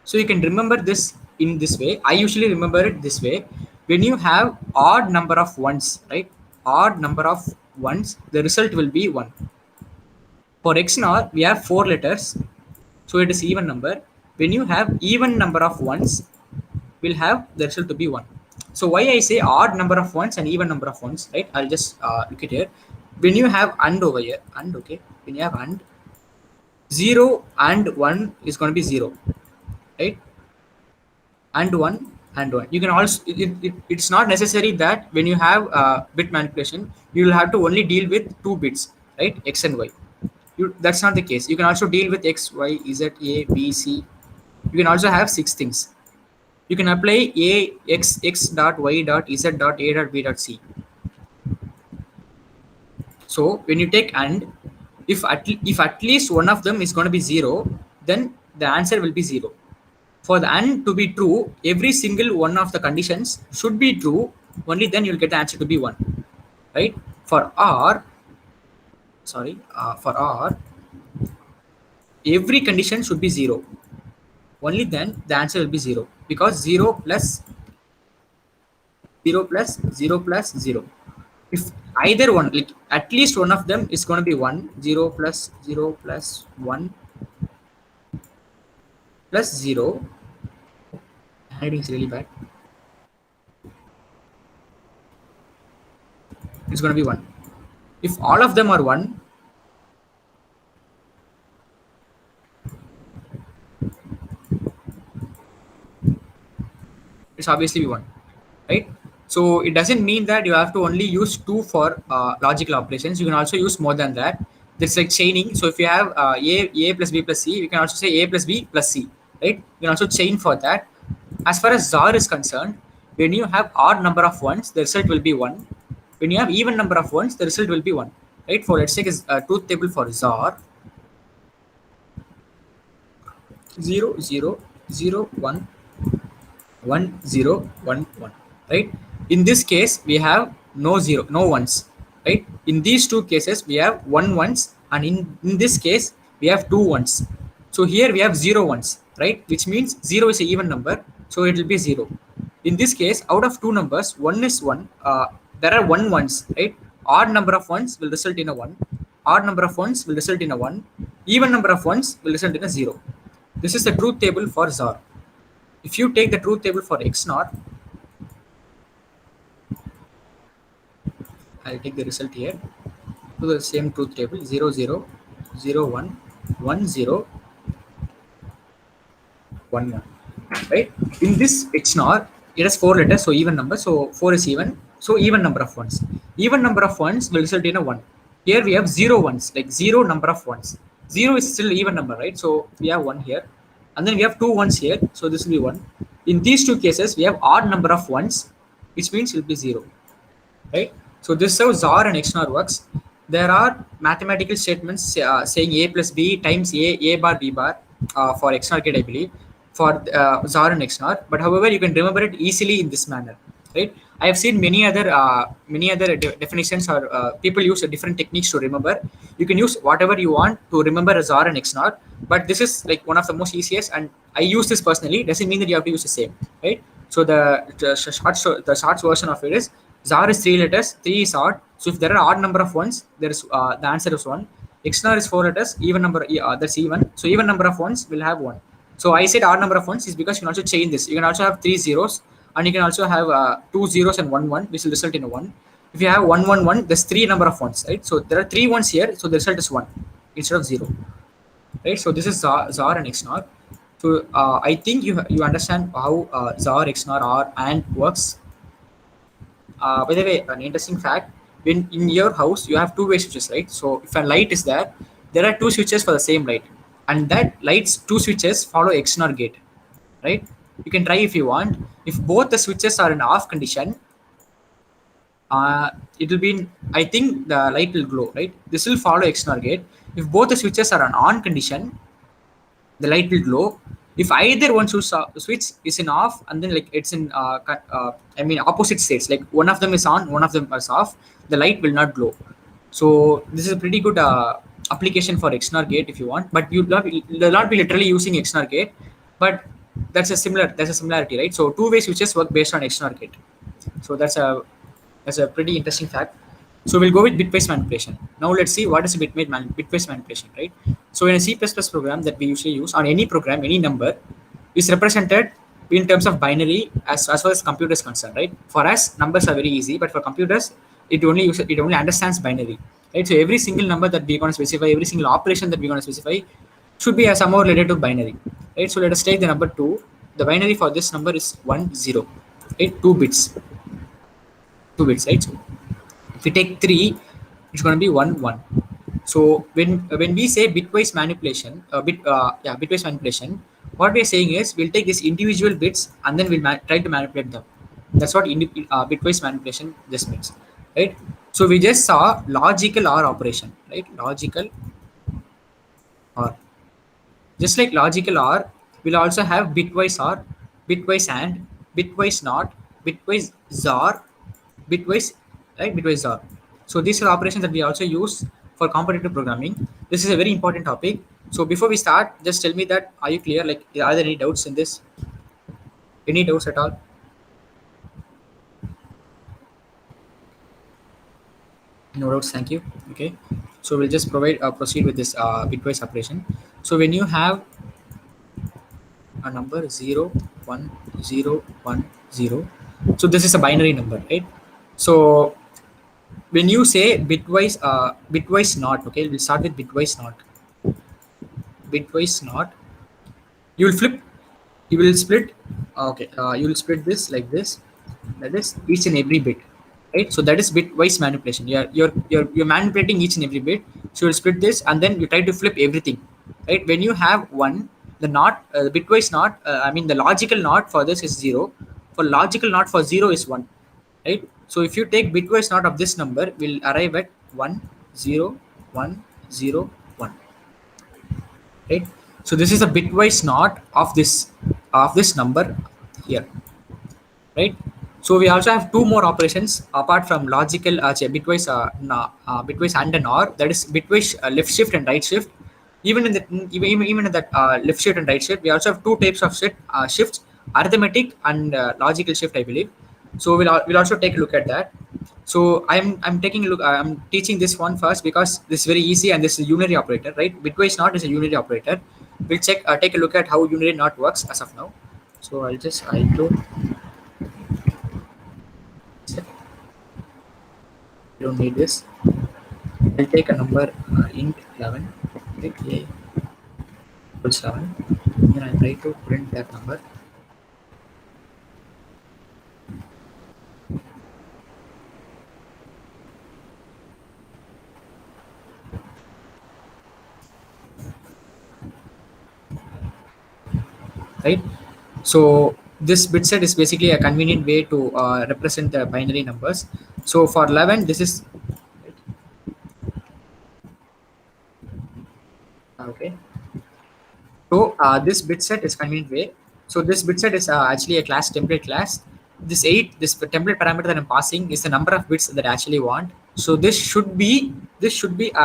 So you can remember this in this way. I usually remember it this way. When you have odd number of ones, right? Odd number of ones, the result will be 1. For XNOR, we have 4 letters, so it is even number. When you have even number of ones, we'll have the result to be 1. So why I say odd number of ones and even number of ones, right? I'll just look at here. When you have AND over here, AND, okay? When you have AND, 0 and 1 is going to be 0, right? And 1 and 1. You can also, it's not necessary that when you have bit manipulation, you will have to only deal with 2 bits, right? X and Y. That's not the case. You can also deal with X, Y, Z, A, B, C. You can also have 6 things. You can apply A, X dot, Y dot, Z dot, A dot, B dot, C. So when you take AND, if at least one of them is going to be 0, then the answer will be 0. For the AND to be true, every single one of the conditions should be true. Only then you will get the answer to be 1, right? For OR, every condition should be 0. Only then the answer will be 0, because 0 plus 0 plus 0 plus 0. If either one, like at least one of them is going to be 1, 0 plus 0 plus 1 plus 0. Handwriting is really bad. It's going to be 1. If all of them are 1, it's obviously be 1, right? So it doesn't mean that you have to only use 2 for logical operations. You can also use more than that. It's like chaining. So if you have A plus B plus C, you can also say A plus B plus C, right? You can also chain for that. As far as ZOR is concerned, when you have odd number of ones, the result will be 1. When you have even number of ones, the result will be 1, right? For let's take a truth table for ZOR. 0 0 0 1 1 0 1 1, right? In this case, we have no zero, no ones, right? In these two cases, we have one ones, and in this case, we have two ones. So here we have zero ones, right? Which means zero is an even number, so it will be zero. In this case, out of two numbers, one is one. There are one ones, right? Odd number of ones will result in a one. Odd number of ones will result in a one. Even number of ones will result in a zero. This is the truth table for ZAR. If you take the truth table for XNOR, I'll take the result here. To the same truth table 0 0 0 1 1 0 1 1, right? In this XNOR, it has four letters, so even number, so 4 is even, so even number of ones. Even number of ones will result in a 1. Here we have zero ones, like zero number of ones. Zero is still even number, right? So we have 1 here, and then we have two ones here, so this will be 1. In these two cases, we have odd number of ones, which means it will be 0, right? So this is how ZAR and XNOR works. There are mathematical statements saying a plus b times a bar b bar for XNOR gate, I believe, for ZAR and XNOR. But however, you can remember it easily in this manner, right? I have seen many other definitions, or people use different techniques to remember. You can use whatever you want to remember ZAR and XNOR, but this is like one of the most easiest, and I use this personally. Doesn't mean that you have to use the same, right? So the short version of it is ZAR is 3 letters, 3 is odd. So if there are odd number of ones, there is the answer is 1. XNOR is 4 letters, even number, that's even. So even number of ones will have 1. So I said odd number of ones is because you can also chain this. You can also have 3 zeros, and you can also have 2 zeros and 1 1, which will result in a 1. If you have 1 1 1, there's 3 number of ones, right? So there are 3 ones here, so the result is 1 instead of 0, right? So this is ZAR and XNOR. So I think you understand how ZAR, XNOR, OR, AND works. By the way, an interesting fact: when in your house you have two-way switches, right? So if a light is there, there are two switches for the same light, and that light's two switches follow XNOR gate, right? You can try if you want. If both the switches are in off condition, it will be in, I think the light will glow, right? This will follow XNOR gate. If both the switches are on condition, the light will glow. If either one switch is in off, and then like it's in opposite states, like one of them is on, one of them is off, the light will not glow. So this is a pretty good application for XNOR gate if you want, but you'll not be literally using XNOR gate, but that's a similarity, right? So two-way switches work based on XNOR gate. So that's a pretty interesting fact. So we'll go with bitwise manipulation. Now let's see what is bitwise manipulation, right? So in a C++ program that we usually use, on any program, any number is represented in terms of binary as far as computer is concerned, right? For us, numbers are very easy, but for computers, it only understands binary, right? So every single number that we're going to specify, every single operation that we're going to specify should be somehow related to binary, right? So let us take the number 2. The binary for this number is 1 0, right? 2 bits, right? So if we take 3, it's going to be 1 1. So when we say bitwise manipulation, bitwise manipulation, what we are saying is we'll take these individual bits and then we'll try to manipulate them. That's what bitwise manipulation just means, right? So we just saw logical OR operation, right? Logical OR. Just like logical OR, we'll also have bitwise OR, bitwise AND, bitwise NOT, bitwise ZAR, bitwise, right? Bitwise ZAR. So these are operations that we also use for competitive programming. This is a very important topic. So before we start, just tell me that, are you clear? Like, are there any doubts in this? Any doubts at all? No doubts, thank you. Okay, so we'll just proceed with this bitwise operation. So when you have a number 0 1 0 1 0, so this is a binary number, right? So when you say bitwise NOT, okay, we'll start with bitwise NOT. Bitwise NOT, you will split, okay, you will split this like this, that is each and every bit, right? So that is bitwise manipulation. You're manipulating each and every bit. So you'll split this and then you try to flip everything, right? When you have 1, the NOT, bitwise NOT, the logical NOT for this is 0. For logical NOT for 0 is 1, right? So if you take bitwise NOT of this number, we'll arrive at 1 0 1 0 1, right? So this is a bitwise NOT of this number here, right? So we also have two more operations apart from logical bitwise and an OR, that is bitwise left shift and right shift. Even in that left shift and right shift, we also have two types of shifts: arithmetic and logical shift, I believe. So we'll also take a look at that. So I'm taking a look. I'm teaching this one first because this is very easy and this is a unary operator, right? Bitwise not is a unary operator. We'll take a look at how unary not works as of now. So I'll do. I don't need this. I'll take a number int 11. Take a equals 11. Then I'll try to print that number. Right. So this bit set is basically a convenient way to represent the binary numbers. So for 11, this is okay. So this bit set is convenient way. So this bit set is actually a template class. This template parameter that I'm passing is the number of bits that I actually want. So this should be a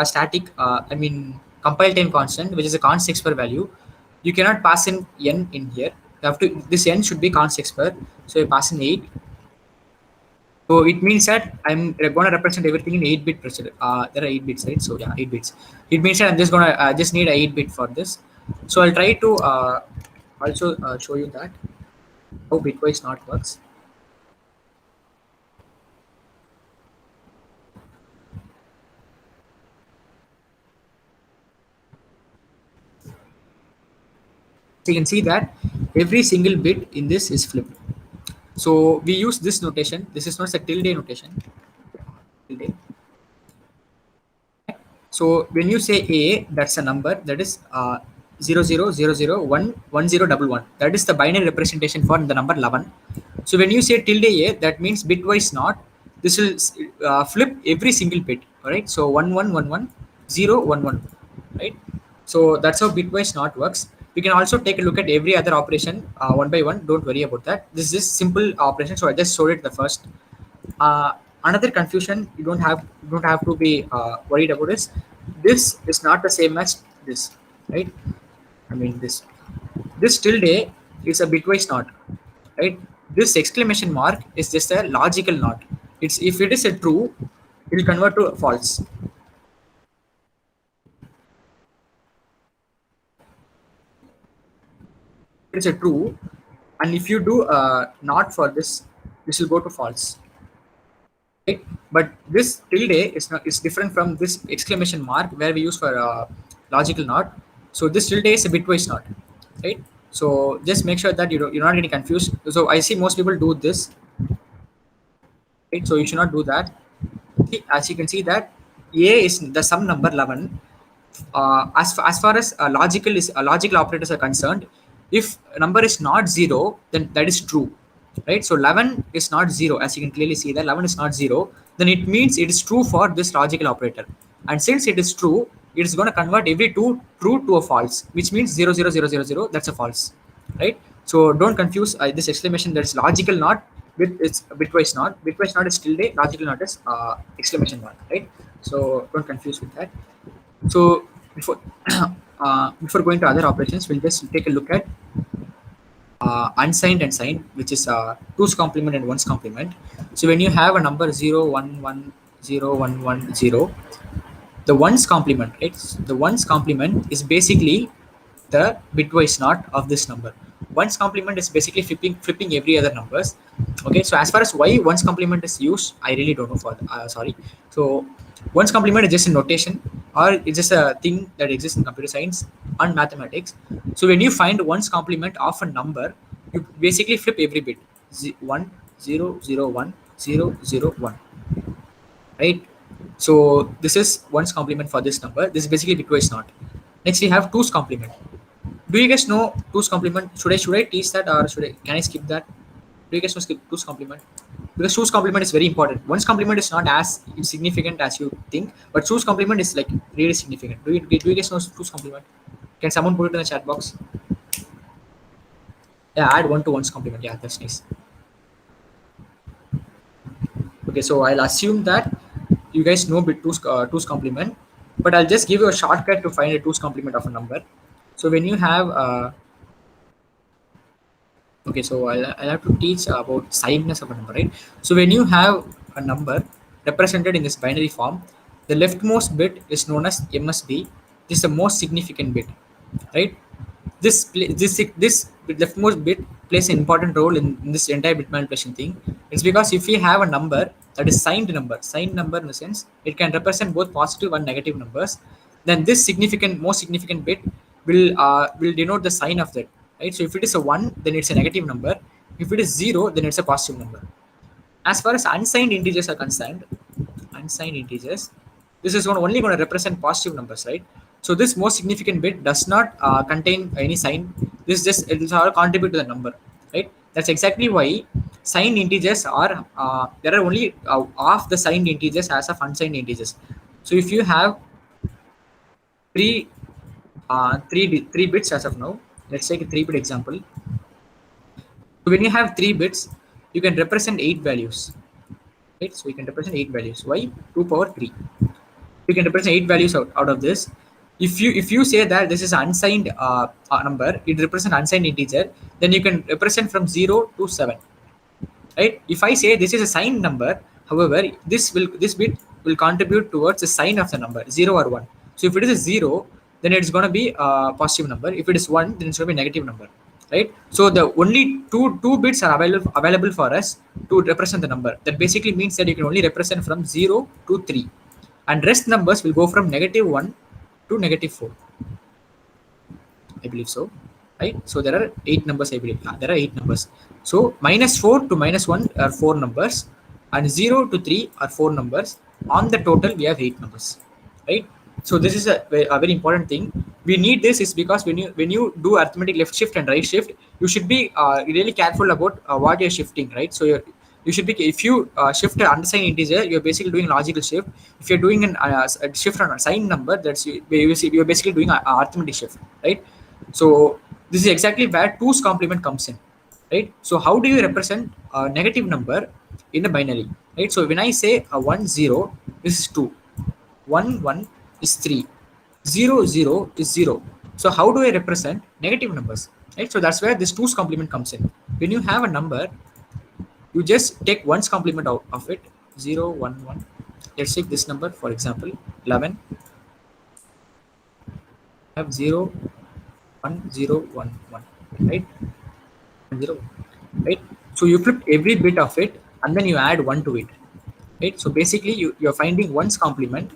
static. Compile time constant, which is a const expr value. You cannot pass in n in here. You have to. This n should be const expr. So you pass in 8. So it means that I'm going to represent everything in 8-bit. There are 8 bits, right? So yeah, 8 bits. It means that I'm just going to just need a 8-bit for this. So I'll try to also show you that how bitwise not works. So you can see that every single bit in this is flipped. So we use this notation. This is not a tilde notation. Tilde. So when you say A, that's a number that is 0000111011. That is the binary representation for the number 11. So when you say tilde A, that means bitwise not. This will flip every single bit. All right. So 1111 right. So that's how bitwise not works. We can also take a look at every other operation one by one. Don't worry about that. This is just simple operation. So I just showed it the first. Another confusion you don't have to be worried about is this is not the same as this, right? I mean this tilde is a bitwise not, right? This exclamation mark is just a logical not. It's if it is a true, it will convert to false. It's a true, and if you do not for this, this will go to false. Right? But this tilde is different from this exclamation mark where we use for logical not. So this tilde is a bitwise not, right? So just make sure that you're not getting confused. So I see most people do this, right? So you should not do that. See, as you can see that A is the sum number 11. As far as logical operators are concerned, if a number is not 0, then that is true, right? So 11 is not 0, as you can clearly see that 11 is not 0, then it means it is true for this logical operator. And since it is true, it is going to convert every true to a false, which means 00000, that's a false, right? So don't confuse this exclamation that's logical not with its bitwise not. Bitwise not is tilde, logical not is exclamation mark, right? So don't confuse with that. So before before going to other operations, we'll just take a look at unsigned and signed, which is 2's complement and 1's complement. So when you have a number 0110110, the 1's complement, right? The 1's complement is basically the bitwise not of this number. 1's complement is basically flipping every other numbers. Okay, so as far as why 1's complement is used, I really don't know for sorry. So 1's complement is just a notation, or it's just a thing that exists in computer science and mathematics. So when you find 1's complement of a number, you basically flip every bit 1 0 0 1 0 0 1, right? So this is 1's complement for this number. This is basically bitwise not. Next we have 2's complement. Do you guys know 2's complement? Should I teach that, or can I skip that? Do you guys know skip 2's complement? Because 2's complement is very important. 1's complement is not as significant as you think, but 2's complement is like really significant. Do you guys know 2's complement? Can someone put it in the chat box? Yeah, add 1 to 1's complement. Yeah, that's nice. Okay, so I'll assume that you guys know bit two's complement, but I'll just give you a shortcut to find a two's complement of a number. So when you have okay, so I'll have to teach about signedness of a number, right? So when you have a number represented in this binary form, the leftmost bit is known as MSB. This is the most significant bit, right? This leftmost bit plays an important role in this entire bit manipulation thing. It's because if we have a number that is signed number in the sense it can represent both positive and negative numbers, then this most significant bit will denote the sign of that, right? So if it is a 1, then it's a negative number. If it is 0, then it's a positive number. As far as unsigned integers are concerned, unsigned integers, this is only going to represent positive numbers, right? So this most significant bit does not contain any sign. This just it will all contribute to the number, right? That's exactly why signed integers are there are only half the signed integers as of unsigned integers. So if you have three bits as of now, let's take a 3-bit example. So when you have 3 bits, you can represent 8 values, right? So you can represent 8 values. Why? 2 power 3. You can represent 8 values out of this. If you say that this is an unsigned number, it represents unsigned integer, then you can represent from 0 to 7, right? If I say this is a signed number, however, this bit will contribute towards the sign of the number, 0 or 1. So if it is a 0, then it's going to be a positive number. If it is 1, then it's going to be a negative number, right? So the only two bits are available for us to represent the number. That basically means that you can only represent from 0 to 3, and rest numbers will go from -1 to -4. I believe so, right? So there are 8 numbers. I believe there are 8 numbers. So -4 to -1 are 4 numbers, and 0 to 3 are 4 numbers. On the total, we have 8 numbers, right? So this is a very important thing. We need this is because when you do arithmetic left shift and right shift, you should be really careful about what you're shifting, right? So you should be, if you shift an unsigned integer, you're basically doing logical shift. If you're doing a shift on a signed number, you're basically doing an arithmetic shift, right? So this is exactly where 2's complement comes in, right? So how do you represent a negative number in a binary, right? So when I say a 1 0, this is 2, 1 1 is 3, 0 0 is 0. So how do I represent negative numbers, right? So that's where this 2's complement comes in. When you have a number, you just take 1's complement out of it, 0 1 1. Let's take this number, for example, 11. I have 0 1 0 1 1, right? 0, right? So you flip every bit of it and then you add 1 to it, right? So basically you're finding 1's complement.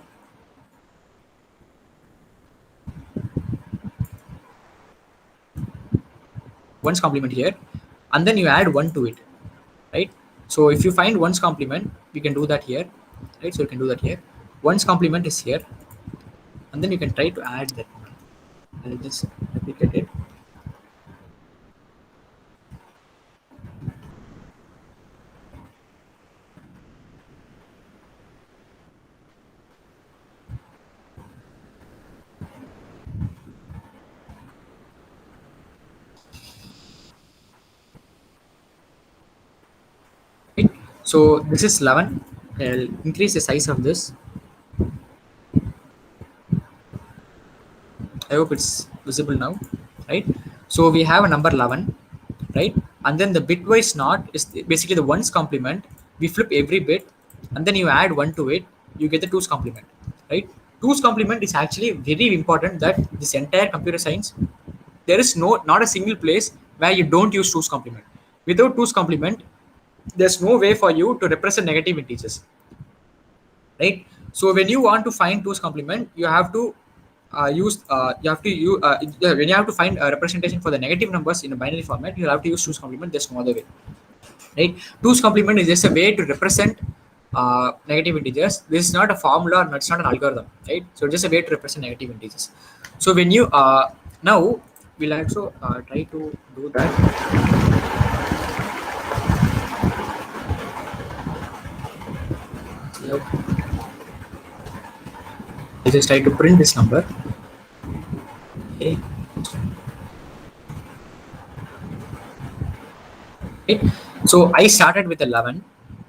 One's complement here, and then you add 1 to it, right? So if you find 1's complement, we can do that here, right? So you can do that here. 1's complement is here, and then you can try to add that one. I'll just replicate it. Right? So this is 11. I'll increase the size of this. I hope it's visible now, right? So we have a number 11, right? And then the bitwise NOT is basically the 1's complement. We flip every bit, and then you add 1 to it, you get the 2's complement, right? 2's complement is actually very important. That this entire computer science, there is not a single place where you don't use 2's complement. Without 2's complement, there's no way for you to represent negative integers, right? So when you want to find 2's complement, you have to when you have to find a representation for the negative numbers in a binary format, you have to use 2's complement. There's no other way, right? 2's complement is just a way to represent negative integers. This is not a formula, or it's not an algorithm, right? So just a way to represent negative integers. So when you now we'll also try to do that. Yep. I just try to print this number. Okay. Okay. So I started with 11,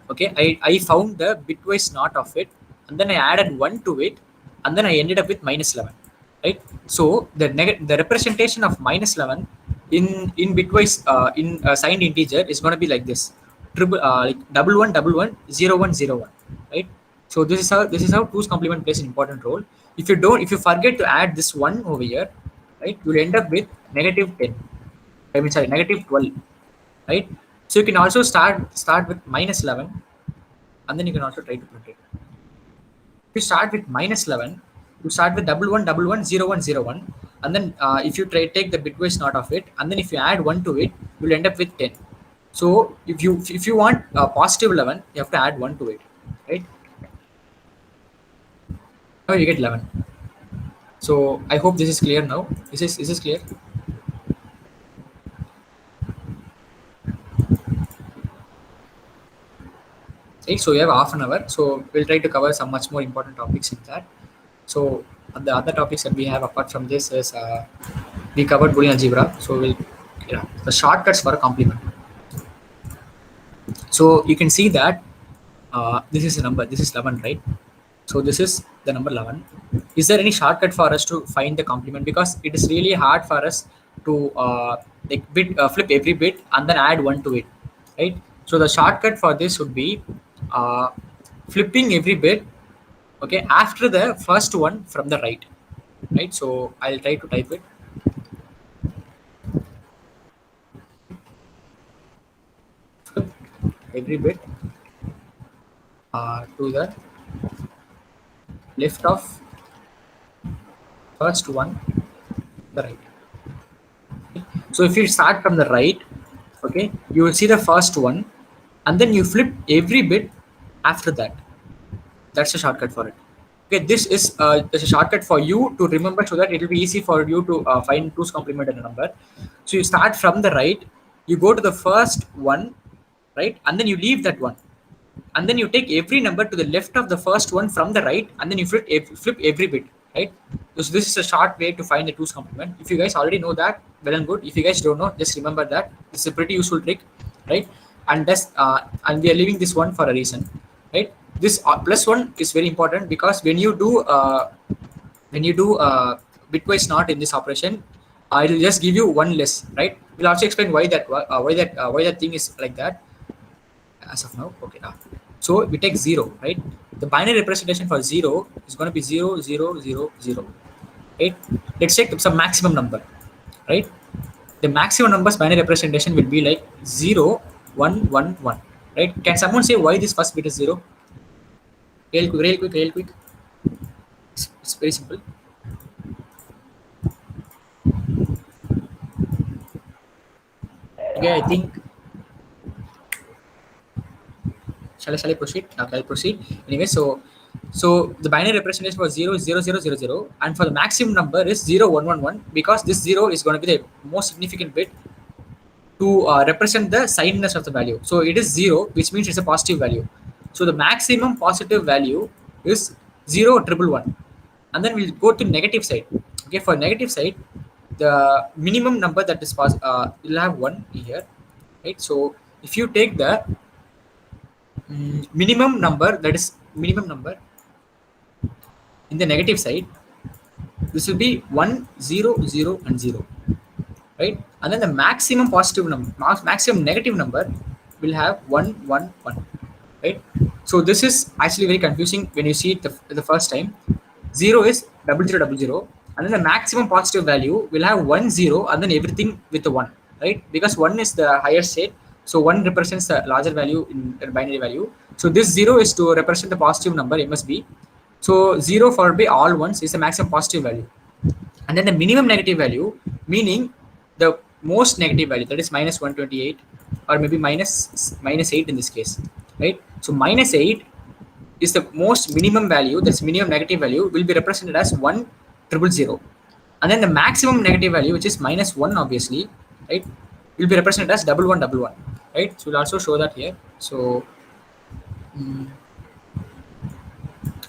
Okay, I found the bitwise knot of it, and then I added 1 to it, and then I ended up with minus 11, right? So the representation of minus 11 in bitwise in signed integer is going to be like this: triple like double one double one 0101, right? So this is how two's complement plays an important role. If you forget to add this one over here, right, you'll end up with negative 10. I mean, sorry, negative 12, right? So you can also start with minus 11, and then you can also try to print it. If you start with minus 11, you start with double one double one 0101, and then if you take the bitwise knot of it, and then if you add 1 to it, you'll end up with 10. So if you want positive 11, you have to add 1 to it, right? Now you get 11. So I hope this is clear now. Is this clear? Right, so we have half an hour, so we'll try to cover some much more important topics in that. So the other topics that we have apart from this is we covered Boolean algebra. So the shortcuts for a complement. So you can see that this is a number. This is 11, right? So this is the number 11. Is there any shortcut for us to find the complement? Because it is really hard for us to flip every bit and then add 1 to it, right? So the shortcut for this would be uh, flipping every bit, okay, after the first one from the right, right? So I'll try to type it. Flip every bit to the left of first one, the right. So if you start from the right, okay, you will see the first one, and then you flip every bit after that. That's a shortcut for it. Okay, this is a shortcut for you to remember so that it will be easy for you to find two's complement in a number. So you start from the right, you go to the first one, right, and then you leave that one, and then you take every number to the left of the first one from the right, and then you flip every bit, right? So this is a short way to find the two's complement. If you guys already know that, well and good. If you guys don't know, just remember that this is a pretty useful trick, right? And we are leaving this one for a reason, right? This plus one is very important because when you do bitwise knot in this operation, I will just give you one less, right? We'll also explain why that thing is like that as of now. Okay. So we take 0, right? The binary representation for 0 is going to be 0, 0, 0, 0, right? Let's take some maximum number, right? The maximum numbers binary representation will be like 0, 1, 1, 1, right? Can someone say why this first bit is 0? Real quick. It's very simple. Okay, I think shall I proceed? Okay, I'll proceed. Anyway, so the binary representation for 0 is 0, 0, 0, 0, and for the maximum number is 0, 1, 1, 1, because this 0 is going to be the most significant bit to represent the signedness of the value. So it is 0, which means it's a positive value. So the maximum positive value is 0, 111, and then we'll go to negative side. Okay, for negative side, the minimum number that is will have 1 here, right? So if you take the minimum number, that is minimum number in the negative side, this will be 1, 0, 0, and 0, right? And then the maximum positive number, maximum negative number will have 1, 1, 1, right? So this is actually very confusing when you see it the first time. 0 is 0000, and then the maximum positive value will have 1, 0, and then everything with the 1, right? Because 1 is the higher state, so 1 represents the larger value in binary value. So this 0 is to represent the positive number MSB. So 0 followed by all ones is the maximum positive value, and then the minimum negative value, meaning the most negative value, that is minus 128, or maybe minus 8 in this case, right? So minus 8 is the most minimum value, that's minimum negative value, will be represented as 1,000, and then the maximum negative value, which is minus 1, obviously, right, will be represented as 1111, right? So we'll also show that here. So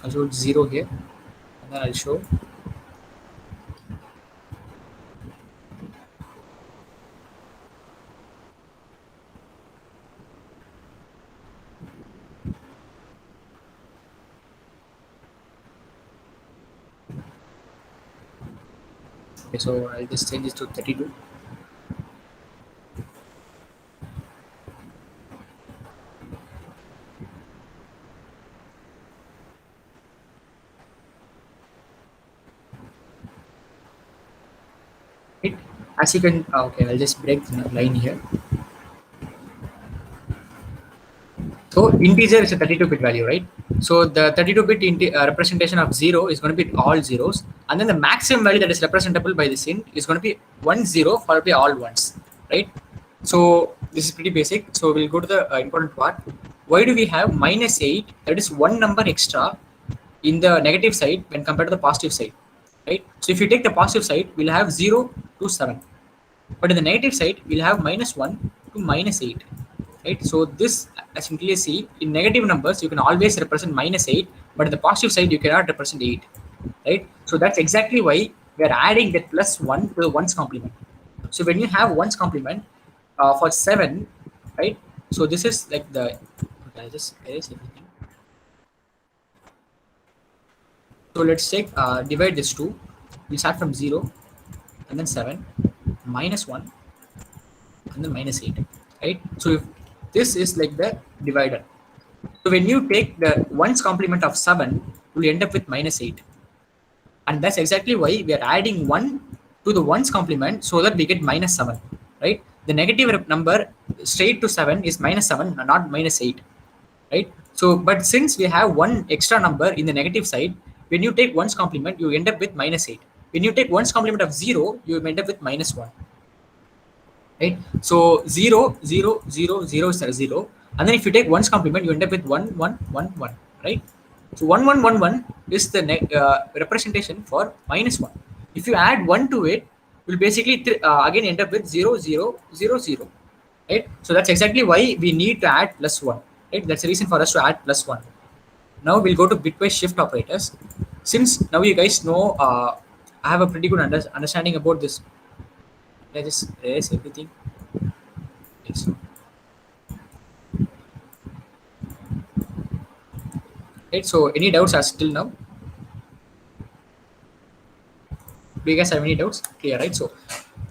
I'll show 0 here, and then I'll show Okay, so I'll just change this to 32. Right? As you can, okay, I'll just break the line here. So integer is a 32-bit value, right? So the 32-bit representation of 0 is going to be all zeros, and then the maximum value that is representable by this int is going to be 1 0 followed by all ones, right? So this is pretty basic. So we'll go to the important part. Why do we have -8? That is one number extra in the negative side when compared to the positive side, right? So if you take the positive side, we'll have 0 to 7, but in the negative side, we'll have -1 to -8, right? So this, as you can clearly see, in negative numbers, you can always represent -8, but in the positive side, you cannot represent 8, right? So that's exactly why we are adding that +1 to the ones complement. So when you have ones complement for 7, right? So this is like the, okay, I'll just erase everything. So let's take, divide this 2. We'll start from 0, and then 7, -1, and then -8, right? So if this is like the divider. So when you take the ones complement of 7, you'll end up with -8. And that's exactly why we are adding 1 to the ones complement so that we get -7, right? The negative number straight to 7 is -7, not -8, right? So, but since we have one extra number in the negative side, when you take ones complement, you end up with -8. When you take ones complement of 0, you end up with -1. Right? So 0, 0, 0, 0 is 0. And then if you take ones complement, you end up with 1, 1, 1, 1. Right? So 1, 1, 1, 1 is the representation for -1. If you add 1 to it, you'll basically again end up with 0, 0, 0, 0. Right? So that's exactly why we need to add +1. Right? That's the reason for us to add +1. Now we'll go to bitwise shift operators. Since now you guys know, I have a pretty good understanding about this. I just erase everything. Yes. Right. So any doubts as till now? Do you guys have any doubts? Clear, right? So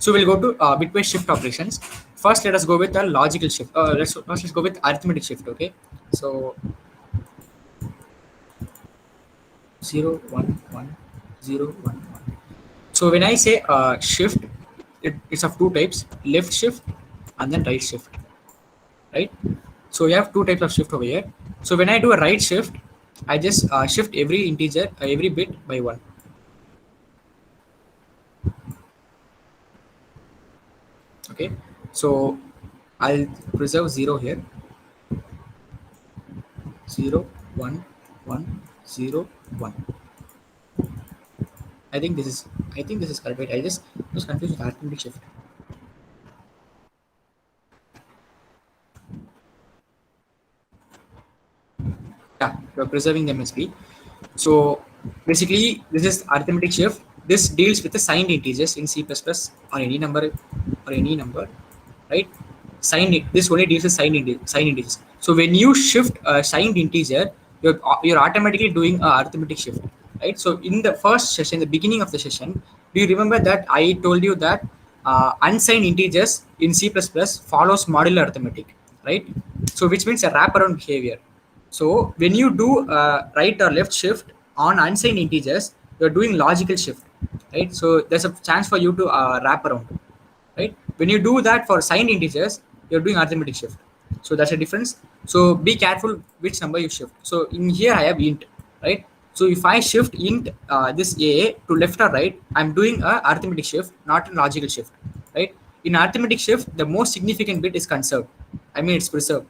we'll go to bitwise shift operations. First, let us go with a logical shift. Let's go with arithmetic shift. Okay. So 0, 1, 1, 0, 1, 1. So when I say shift, it's of two types: left shift and then right shift. Right. So we have two types of shift over here. So when I do a right shift, I just shift every integer, every bit by 1. Okay, so I'll preserve 0 here. 0, 1, 1, 0, 1. I think this is correct. Right? I just was confused with arithmetic shift. Yeah, we're preserving them as B. So basically, this is arithmetic shift. This deals with the signed integers in C++ or any number, right? This only deals with signed integers. So when you shift a signed integer, you're automatically doing a arithmetic shift, right? So in the first session, the beginning of the session, do you remember that I told you that unsigned integers in C++ follows modular arithmetic, right? So which means a wraparound behavior. So when you do right or left shift on unsigned integers, you're doing logical shift, right? So there's a chance for you to wrap around, right? When you do that for signed integers, you're doing arithmetic shift. So that's a difference. So be careful which number you shift. So in here I have int, right? So if I shift int this a to left or right, I'm doing a arithmetic shift, not a logical shift, right? In arithmetic shift, the most significant bit is conserved. I mean, it's preserved.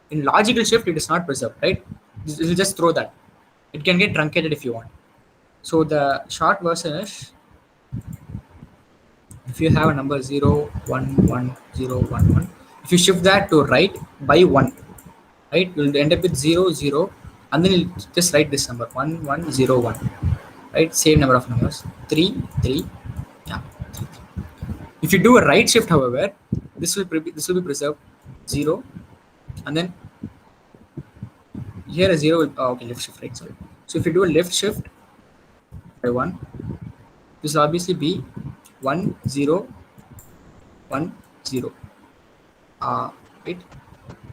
In logical shift, it is not preserved, right? You will just throw that. It can get truncated if you want. So the short version is, if you have a number 0, 1, 1, 0, 1, 1, if you shift that to right by 1, right, you'll end up with 0, 0, and then you'll just write this number 1, 1, 0, 1, right? Same number of numbers 3, 3, yeah. 3. If you do a right shift, however, this will be preserved 0, and then here a 0 will, okay, left shift, right? Sorry. So if you do a left shift by 1, this will obviously be 1 0 1 0. Wait,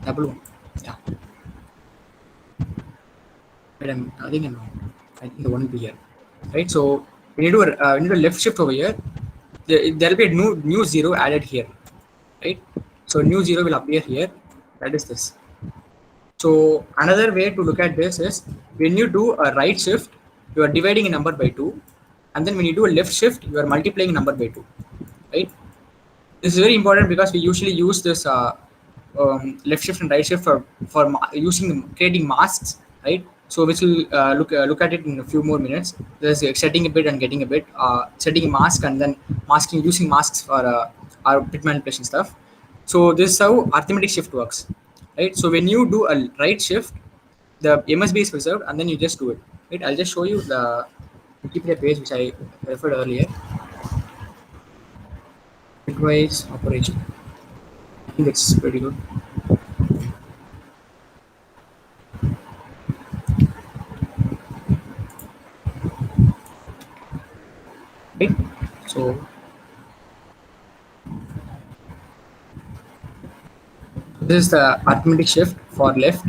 double one. Yeah. Wait, I think I'm wrong. I think the one will be here, right? So we need a left shift over here. There will be a new zero added here, right? So new zero will appear here. That is this. So another way to look at this is when you do a right shift, you are dividing a number by 2, and then when you do a left shift, you are multiplying a number by 2, right? This is very important because we usually use this left shift and right shift for creating masks, right? So which will look at it in a few more minutes. There's setting a bit and getting a bit, setting a mask and then masking, using masks for our bit manipulation stuff. So this is how arithmetic shift works, right? So when you do a right shift, the MSB is preserved and then you just do it, right? I'll just show you the Wikipedia page which I referred earlier. Bitwise operation. I think that's pretty good. Right? So this is the arithmetic shift for left.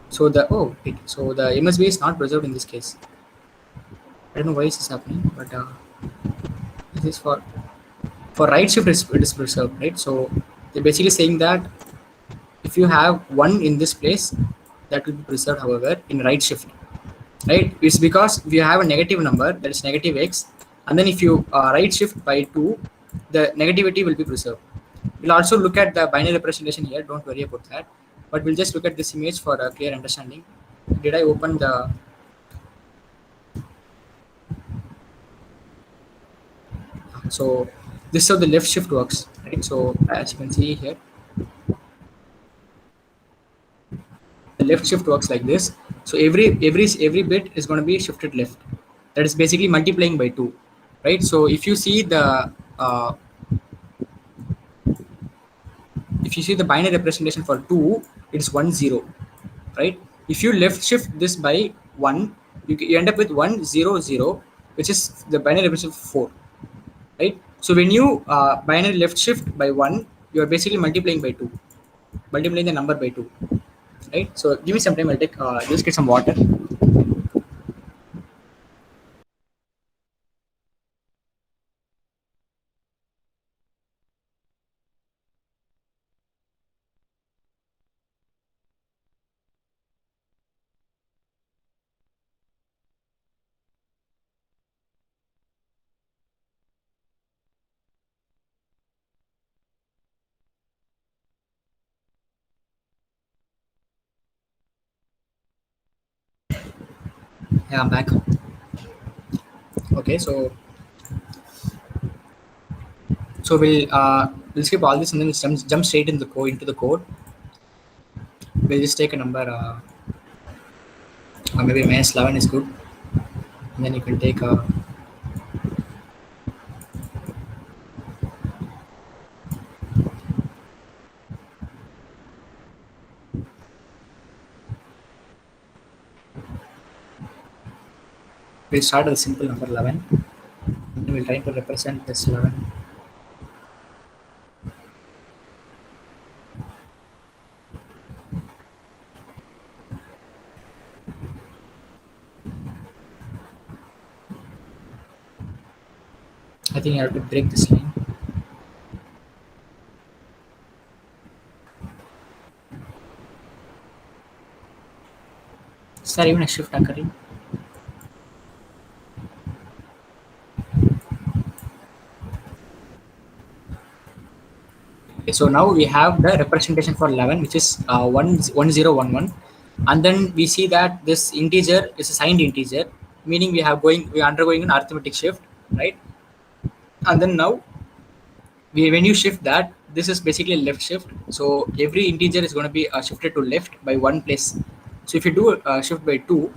So the MSB is not preserved in this case. I don't know why this is happening, but this is for right shift it is preserved, right? So they're basically saying that if you have 1 in this place, that will be preserved, however, in right shift, right? It's because if you have a negative number that is negative x, and then if you right shift by 2, the negativity will be preserved. We'll also look at the binary representation here, don't worry about that, but we'll just look at this image for a clear understanding. Did I open the so this is how the left shift works, right? So as you can see here, the left shift works like this. So every bit is going to be shifted left. That is basically multiplying by 2, right? So if you see the binary representation for 2, it's 1 0, right? If you left shift this by 1, you end up with 1 0 0, which is the binary representation for 4, right? So when you binary left shift by 1, you are basically multiplying by 2, multiplying the number by 2, right? So give me some time, I'll take just get some water. Yeah, I'm back. Okay, so we'll skip all this and then jump straight into the code. We'll just take a number, or maybe -11 is good, and then you can take a we'll start with a simple number 11, and we'll try to represent this 11. I think I have to break this line. Is there even a shift occurring? Okay, so now we have the representation for 11, which is 1011, and then we see that this integer is a signed integer, meaning we are undergoing an arithmetic shift, right? And then now when you shift that, this is basically a left shift. So every integer is going to be shifted to left by 1 place. So if you do a shift by 2,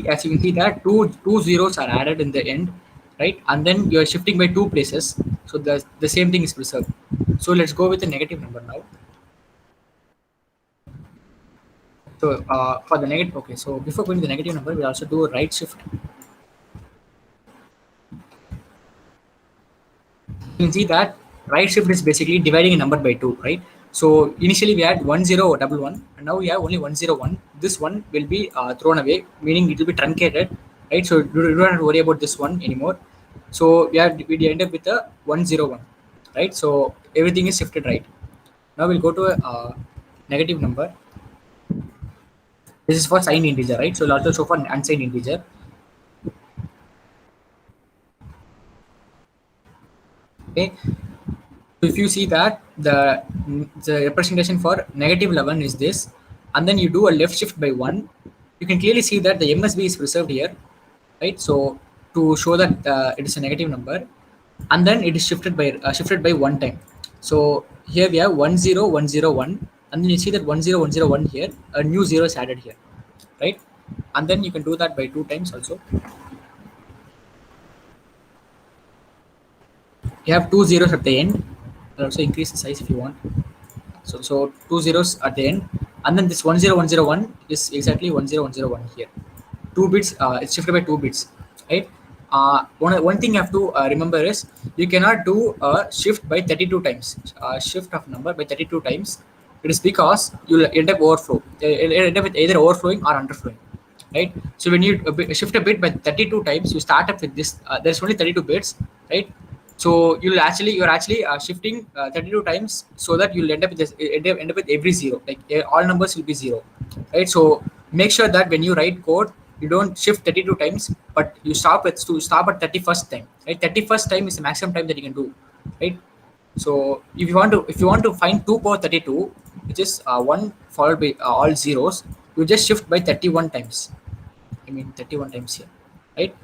as you can see that two zeros are added in the end, right? And then you are shifting by 2 places. So the same thing is preserved. So let's go with the negative number now. So for the negative, okay. So before going to the negative number, we also do a right shift. You can see that right shift is basically dividing a number by 2, right? So initially we had 1011, and now we have only 101. This one will be thrown away, meaning it will be truncated, right? So you don't have to worry about this one anymore. So we end up with a 101, right? So everything is shifted right. Now we'll go to a negative number. This is for signed integer, right? So we'll also show for unsigned integer. Okay. So if you see that the representation for negative 11 is this, and then you do a left shift by 1, you can clearly see that the MSB is preserved here, right? So to show that it is a negative number, and then it is shifted by 1 time. So here we have 10101, and then you see that 10101 here, a new 0 is added here, right? And then you can do that by 2 times also. You have 2 zeros at the end. I'll also increase the size if you want. So 2 zeros at the end, and then this 10101 is exactly 10101 here. 2 bits, it's shifted by 2 bits, right? One thing you have to remember is you cannot do a shift by 32 times. Shift of number by 32 times. It is because you'll end up overflow. You'll end up with either overflowing or underflowing, right? So when you shift a bit by 32 times, you start up with this. There's only 32 bits, right? So you're actually shifting 32 times, so that you'll end up with this, end up with every 0. Like all numbers will be 0, right? So make sure that when you write code, you don't shift 32 times, but you stop at 31st time, right? 31st time is the maximum time that you can do, right? So if you want to find 2 power 32, which is 1 followed by all zeros, you just shift by 31 times. 31 times here, right?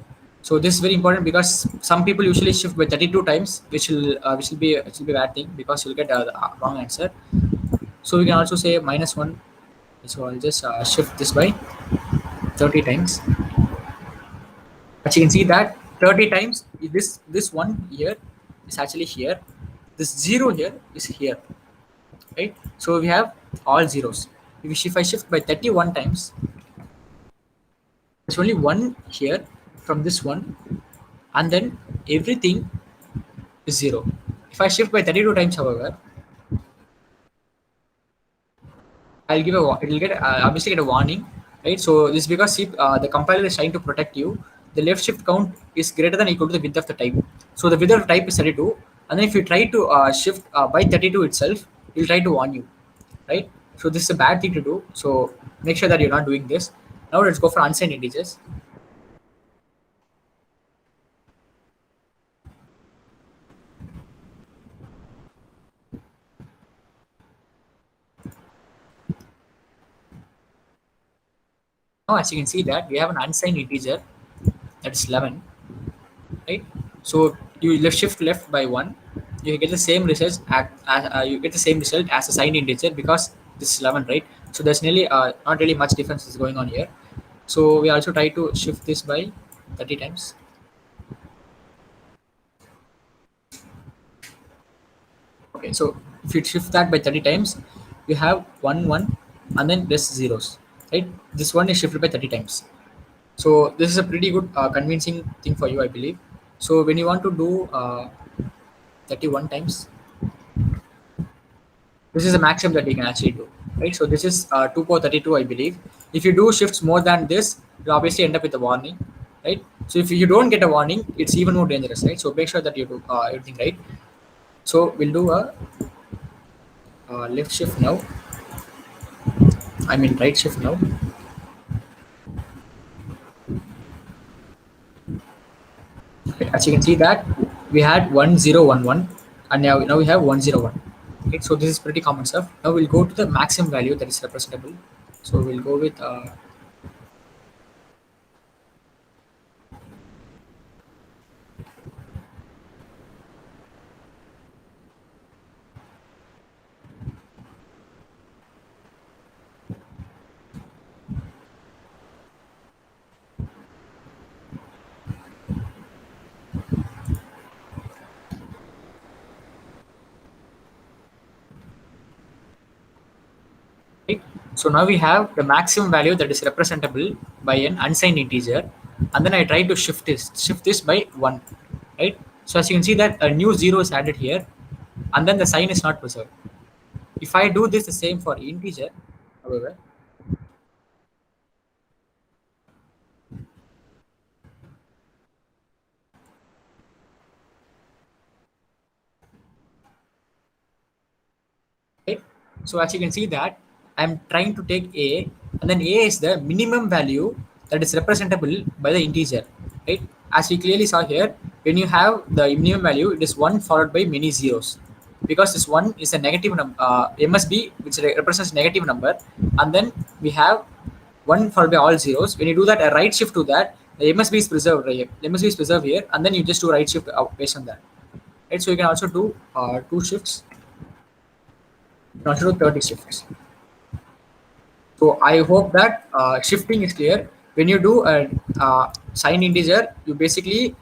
So this is very important because some people usually shift by 32 times, which will be a bad thing, because you'll get the wrong answer. So we can also say -1. So I'll just shift this by 30 times. But you can see that 30 times this one here is actually here. This 0 here is here, right? So we have all zeros. If I shift by 31 times, there's only 1 here from this one, and then everything is 0. If I shift by 32 times, however, it'll get obviously get a warning, right? So this is because the compiler is trying to protect you. The left shift count is greater than or equal to the width of the type. So the width of the type is 32, and then if you try to shift by 32 itself, it'll try to warn you, right? So this is a bad thing to do. So make sure that you're not doing this. Now let's go for unsigned integers. Now, as you can see that we have an unsigned integer, that is 11, right? So you shift left by 1, you get the same result as a signed integer, because this is 11, right? So there's nearly not really much difference is going on here. So we also try to shift this by 30 times. Okay, so if you shift that by 30 times, you have 1 1, and then there's zeros, right? This one is shifted by 30 times. So this is a pretty good convincing thing for you, I believe. So when you want to do 31 times, this is the maximum that we can actually do, right? So this is 2 power 32, I believe. If you do shifts more than this, you obviously end up with a warning, right? So if you don't get a warning, it's even more dangerous, right? So make sure that you do everything right. So we'll do a left shift now. Right shift now. Okay, as you can see that we had 1011, and now we have 101. Okay, so this is pretty common stuff. Now we'll go to the maximum value that is representable. So we'll go with so now we have the maximum value that is representable by an unsigned integer, and then I try to shift this by 1, right? So as you can see that a new 0 is added here, and then the sign is not preserved. If I do this the same for integer, however, right? So as you can see that I'm trying to take a, and then a is the minimum value that is representable by the integer, right? As we clearly saw here, when you have the minimum value, it is 1 followed by many zeros, because this 1 is a negative number, MSB, which represents negative number, and then we have 1 followed by all zeros. When you do that, a right shift to that, the MSB is preserved right here. MSB is preserved here, and then you just do right shift based on that, right? So you can also do 2 shifts, not do 30 shifts. So I hope that shifting is clear. When you do a signed integer, you basically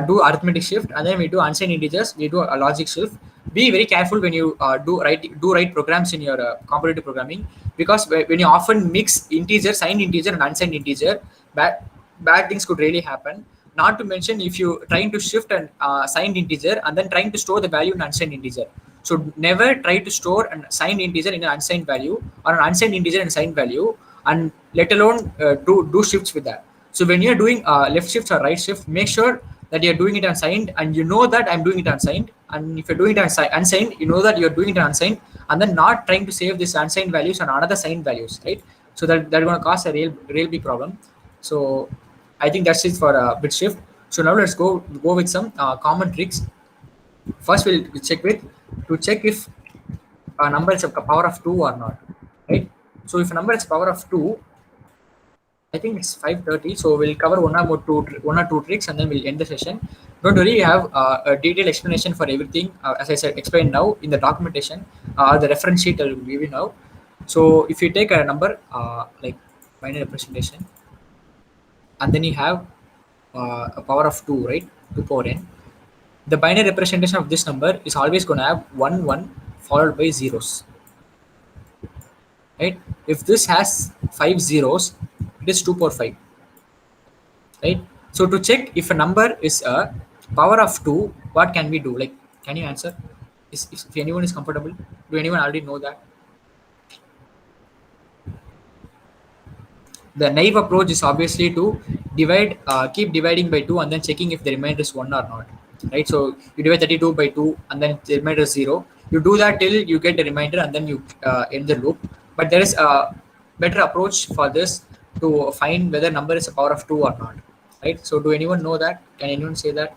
do arithmetic shift, and then we do unsigned integers, we do a logic shift. Be very careful when you do write programs in your competitive programming, because when you often mix integer, signed integer, and unsigned integer, bad things could really happen. Not to mention if you trying to shift an signed integer and then trying to store the value in unsigned integer. So never try to store an signed integer in an unsigned value, or an unsigned integer in a signed value, and let alone do shifts with that. So when you're doing left shifts or right shift, make sure that you're doing it unsigned, and you know that I'm doing it unsigned. And if you're doing it unsigned, you know that you're doing it unsigned, and then not trying to save this unsigned values on another signed values, right? So that's going to cause a real big problem. So I think that's it for bit shift. So now let's go with some common tricks. First, we'll check if a number is a power of 2 or not, right? So if a number is power of 2, I think it's 5:30. So we'll cover one or two tricks, and then we'll end the session. Don't worry, you have a detailed explanation for everything. As I said, explained now in the documentation, the reference sheet I will give you now. So if you take a number like binary representation, and then you have a power of 2, right? 2 power n. The binary representation of this number is always going to have 1 1 followed by zeros, right? If this has 5 zeros, it is 2 power 5, right? So to check if a number is a power of 2, what can we do? Like, can you answer? If anyone is comfortable, do anyone already know that? The naive approach is obviously to keep dividing by 2, and then checking if the remainder is 1 or not, right? So you divide 32 by 2, and then the remainder is 0. You do that till you get the remainder, and then you end the loop. But there is a better approach for this, to find whether number is a power of 2 or not, right? So do anyone know that? Can anyone say that?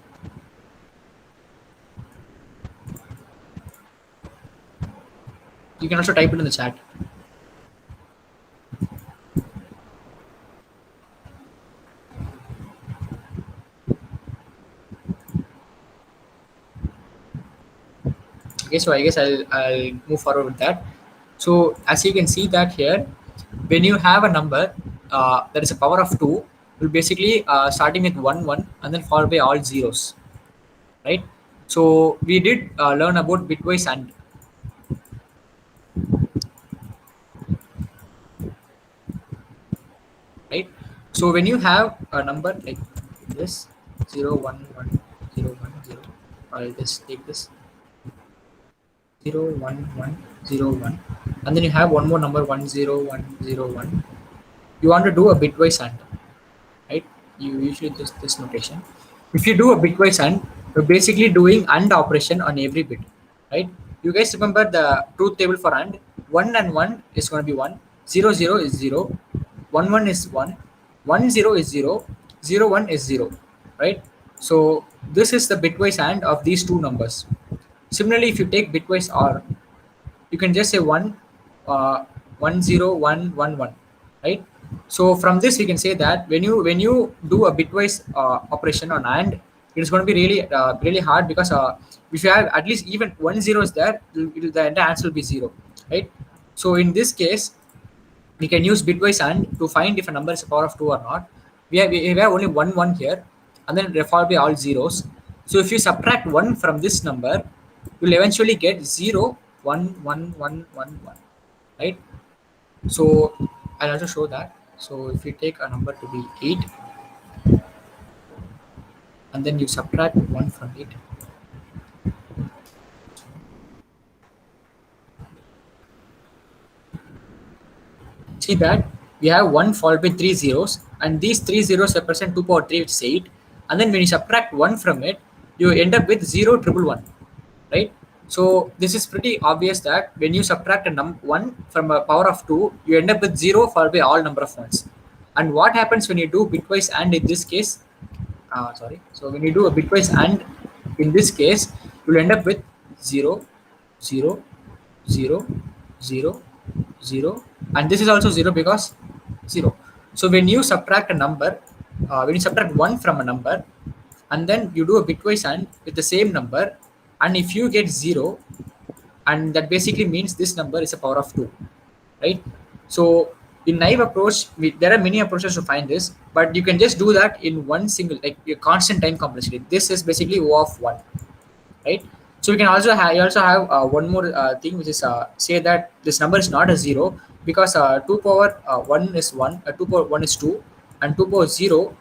You can also type it in the chat. Okay, so I guess I'll move forward with that. So as you can see that here, when you have a number that is a power of 2, will basically starting with 1 1 and then followed by all zeros, right? So we did learn about bitwise AND, right? So when you have a number like this 0 1 1 0 1 0, I'll just take this 0 1 1 0 1, and then you have one more number 1 0 1 0 1. You want to do a bitwise AND, right? You usually use this notation. If you do a bitwise AND, you're basically doing AND operation on every bit, right? You guys remember the truth table for AND? 1 and 1 is going to be 1, 0 0 is 0, 1 1 is 1, 1 0 is 0, 0 1 is 0, right? So this is the bitwise AND of these two numbers. Similarly, if you take bitwise OR, you can just say 1 1 0 1 1 1, right? So from this we can say that when you do a bitwise operation on AND, it is going to be really hard, because if you have at least even 1 0 is there, the entire answer will be 0, right? So in this case, we can use bitwise AND to find if a number is a power of 2 or not. We have only 1 1 here, and then followed by all zeros. So if you subtract 1 from this number, you'll eventually get 0 1 1 1 1 1, right? So I'll also show that. So if you take a number to be 8, and then you subtract 1 from it. See that we have 1 followed by 3 zeros, and these 3 zeros represent 2 power 3, which is 8. And then when you subtract 1 from it, you end up with 0 triple 1, right? So this is pretty obvious that when you subtract a 1 from a power of 2, you end up with 0 followed by all number of ones. And what happens when you do bitwise AND in this case? So when you do a bitwise AND in this case, you'll end up with 0, 0, 0, 0, 0, and this is also 0 because 0. So when you subtract a number, when you subtract 1 from a number, and then you do a bitwise AND with the same number, and if you get 0, and that basically means this number is a power of 2, right? So in naive approach, there are many approaches to find this, but you can just do that in one single, like a constant time complexity. This is basically O of 1, right? So you can also have, one more thing, which is say that this number is not a 0 because 2 power 1 is 1, 2 power 1 is 2, and 2 power 0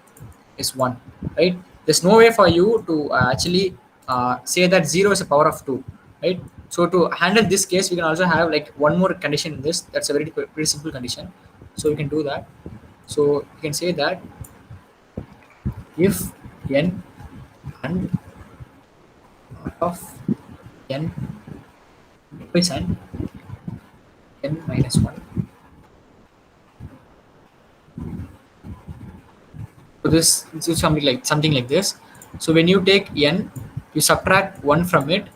is 1, right? There's no way for you to actually say that 0 is a power of 2, right? So to handle this case, we can also have like one more condition in this. That's a pretty simple condition. So you can do that. So you can say that if n and of n bitwise and n minus 1. So this is something like this. So when you take n, you subtract 1 from it,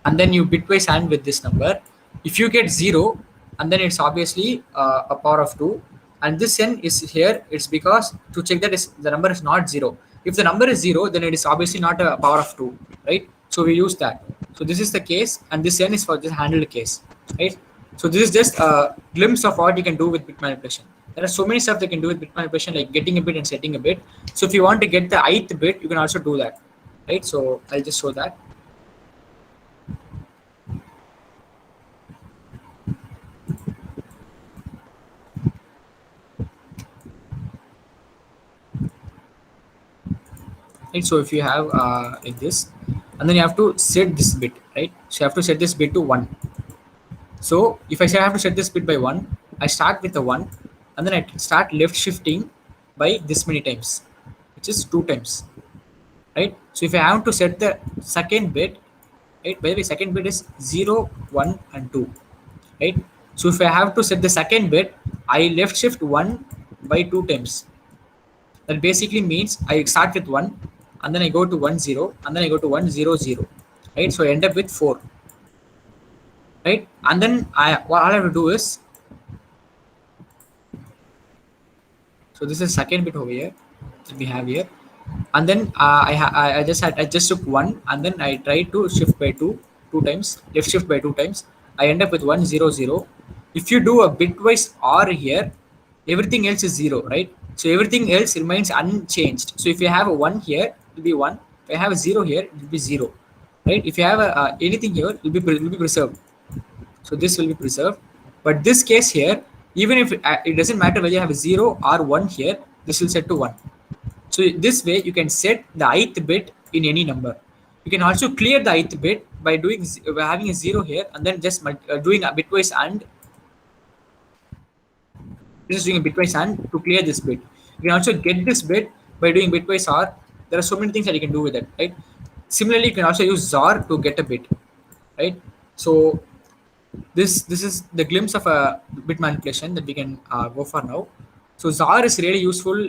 and then you bitwise AND with this number. If you get 0, and then it's obviously a power of 2, and this n is here, it's because to check that the number is not 0. If the number is 0, then it is obviously not a power of 2, right? So we use that. So this is the case, and this n is for this handled case, right? So this is just a glimpse of what you can do with bit manipulation. There are so many stuff they can do with bit manipulation, like getting a bit and setting a bit. So if you want to get the ith bit, you can also do that, right? So I'll just show that. Right, so if you have like this, and then you have to set this bit, right? So you have to set this bit to 1. So if I say I have to set this bit by 1, I start with the 1, and then I start left shifting by this many times, which is 2 times, right? So if I have to set the second bit, right? By the way, second bit is 0, 1, and 2, right? So if I have to set the second bit, I left shift 1 by 2 times. That basically means I start with 1, and then I go to 1, 0, and then I go to 1, 0, 0, right? So I end up with 4, right? And then what I have to do is, so this is second bit over here that we have here, and then I just took 1, and then I try to shift by 2 times, left shift by 2 times. I end up with 1, 0, 0. If you do a bitwise OR here, everything else is 0, right? So everything else remains unchanged. So if you have a 1 here, it will be 1. If I have a 0 here, it will be 0, right? If you have anything here, it will be preserved. So this will be preserved. But this case here, even if it doesn't matter whether you have a 0 or 1 here, this will set to 1. So this way you can set the ith bit in any number. You can also clear the ith bit by having a 0 here, and then just doing a bitwise AND. Just doing a bitwise AND to clear this bit. You can also get this bit by doing bitwise OR. There are so many things that you can do with it, right? Similarly, you can also use XOR to get a bit, right? So this is the glimpse of a bit manipulation that we can go for now. So XOR is really useful.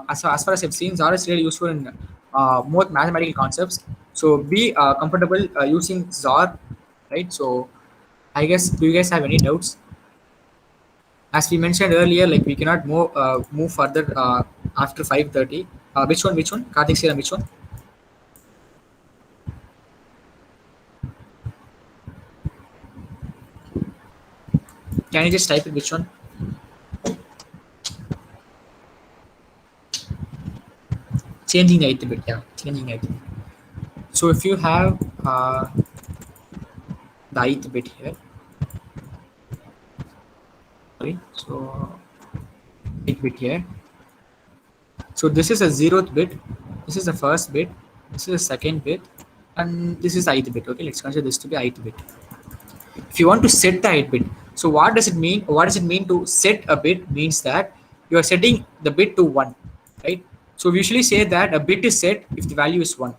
As far as I've seen, XOR is really useful in more mathematical concepts. So be comfortable using XOR, right? So I guess, do you guys have any doubts? As we mentioned earlier, like we cannot move further after 5:30. Which one? Karthik, Sriram, which one? Can you just type it? Which one? Changing the ith bit, yeah. Changing the ith bit. So if you have the ith bit here, so 8 bit here. So this is a 0th bit. This is the first bit. This is the second bit, and this is the ith bit. Okay, let's consider this to be ith bit. If you want to set the ith bit, so what does it mean? What does it mean to set a bit? Means that you are setting the bit to 1, right? So we usually say that a bit is set if the value is 1,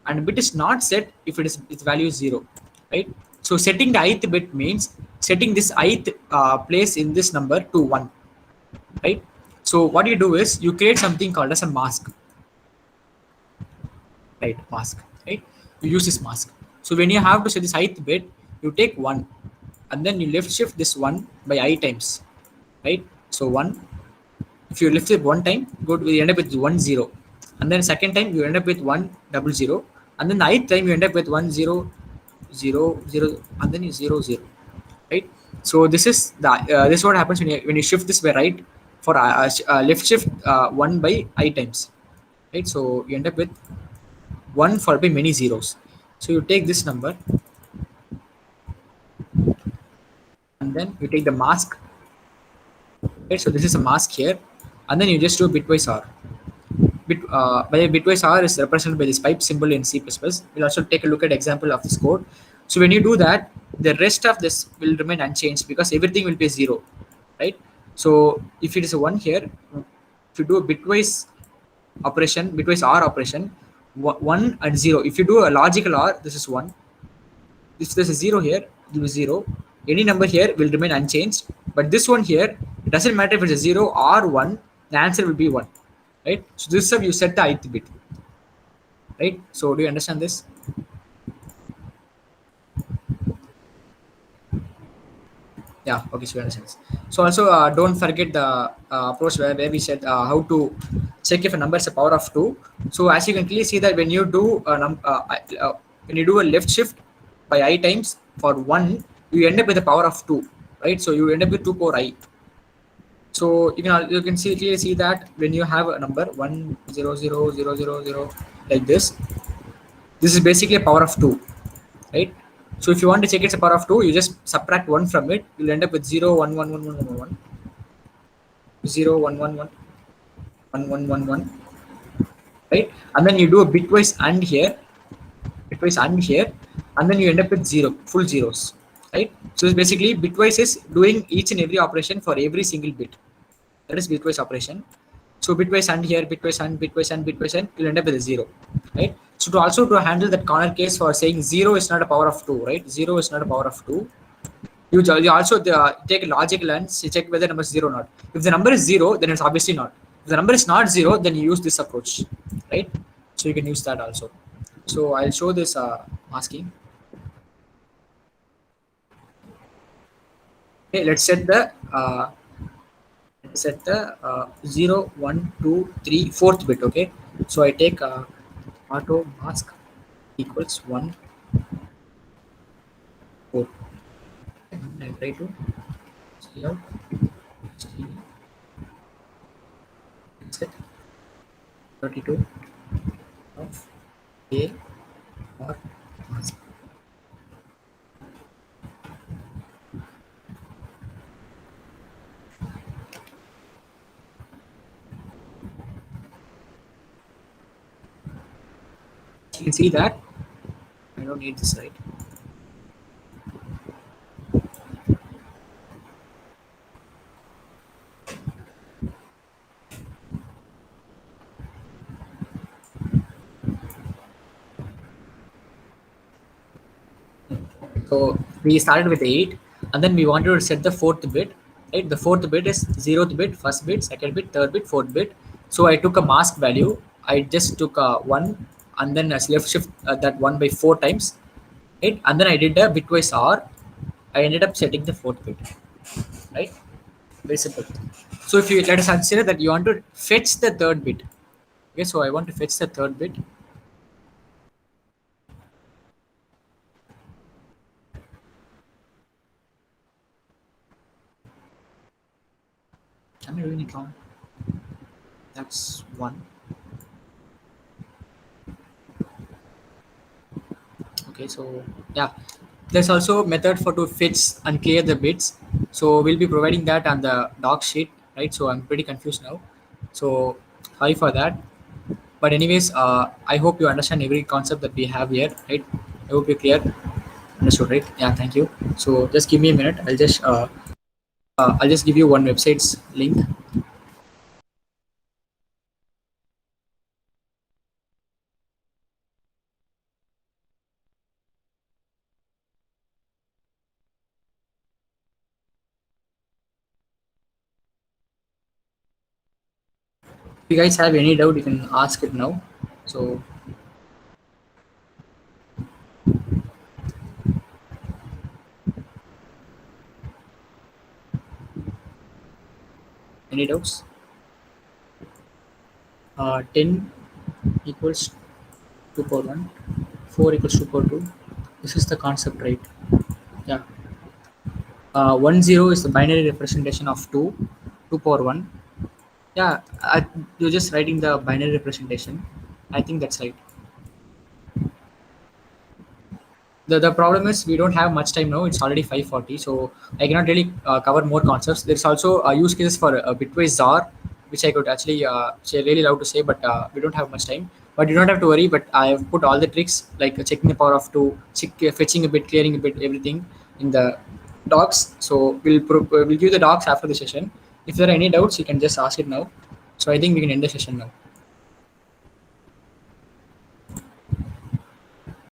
and a bit is not set if its value is 0, right? So setting the ith bit means setting this ith place in this number to 1, right? So what you do is you create something called as a mask, right? Mask, right? You use this mask. So when you have to set this ith bit, you take 1 and then you left shift this 1 by I times, right? So 1, if you lift it 1 time, you end up with 1 0, and then second time you end up with 1 0 0, and then the ith time you end up with 1 0 0 0, and then you 0 0, right? So this is what happens when you shift this by right for left shift 1 by I times, right? So you end up with 1 followed by many zeros. So you take this number and then you take the mask, right? So this is a mask here, and then you just do bitwise R. By bitwise R is represented by this pipe symbol in C++. We'll also take a look at example of this code. So when you do that, the rest of this will remain unchanged because everything will be 0, right? So if it is a 1 here, if you do a bitwise operation, bitwise R operation, 1 and 0. If you do a logical R, this is 1. If there's a 0 here, it will be 0. Any number here will remain unchanged. But this one here, it doesn't matter if it's a 0 or 1, the answer will be 1. Right? So this is how you set the ith bit. Right? So do you understand this? Yeah, okay, so you understand this. So also don't forget the approach where we said how to check if a number is a power of 2. So as you can clearly see that when you do a left shift by I times for 1, you end up with a power of 2, right? So you end up with 2 power I. So you can clearly see that when you have a number 1 0 0 0 0 0 like this is basically a power of 2, right? So if you want to check it's a power of 2, you just subtract 1 from it. You'll end up with 0 1 1 1 1 1 1 0 1 1 1 1 1 1 1, right? And then you do a bitwise AND here, and then you end up with 0, full zeros, right? So it's basically bitwise is doing each and every operation for every single bit. That is bitwise operation. So bitwise AND here, bitwise AND, bitwise AND, bitwise AND, you'll end up with a 0, right? So to handle that corner case for saying 0 is not a power of 2, right? 0 is not a power of 2. You also take a logical and check whether the number is 0 or not. If the number is 0, then it's obviously not. If the number is not 0, then you use this approach, right? So you can use that also. So I'll show this masking. Okay, let's set the 0 1 2 3 4th bit. Okay, so I take auto mask equals 1 4. I try to see out set 32 of A or mask. You can see that I don't need this, right? So we started with 8, and then we wanted to set the 4th bit, right? The 4th bit is 0th bit, 1st bit, 2nd bit, 3rd bit, 4th bit. So I took a mask value. I just took 1, and then as left shift that 1 by 4 times, right? And then I did a bitwise R. I ended up setting the 4th bit, right? Very simple. So if you let us consider that you want to fetch the 3rd bit. Okay, so I want to fetch the 3rd bit. Am I doing it wrong? That's 1. Okay, so yeah, there's also method for to fetch and clear the bits. So we'll be providing that on the doc sheet, right? So I'm pretty confused now. So sorry for that. But anyways, I hope you understand every concept that we have here, right? I hope you're clear. Understood, right? Yeah, thank you. So just give me a minute. I'll just give you one website's link. If you guys have any doubt, you can ask it now. So any doubts? 10 equals 2 power 1, 4 equals 2 power 2. This is the concept, right? Yeah. 1 0 is the binary representation of 2, 2 power 1. Yeah, you're just writing the binary representation. I think that's right. The problem is we don't have much time now. It's already 5:40, so I cannot really cover more concepts. There's also use cases for bitwise ZAR, which I could actually say really love to say, but we don't have much time. But you don't have to worry. But I have put all the tricks like checking the power of two, fetching a bit, clearing a bit, everything in the docs. So we'll give the docs after the session. If there are any doubts, you can just ask it now. So I think we can end the session now.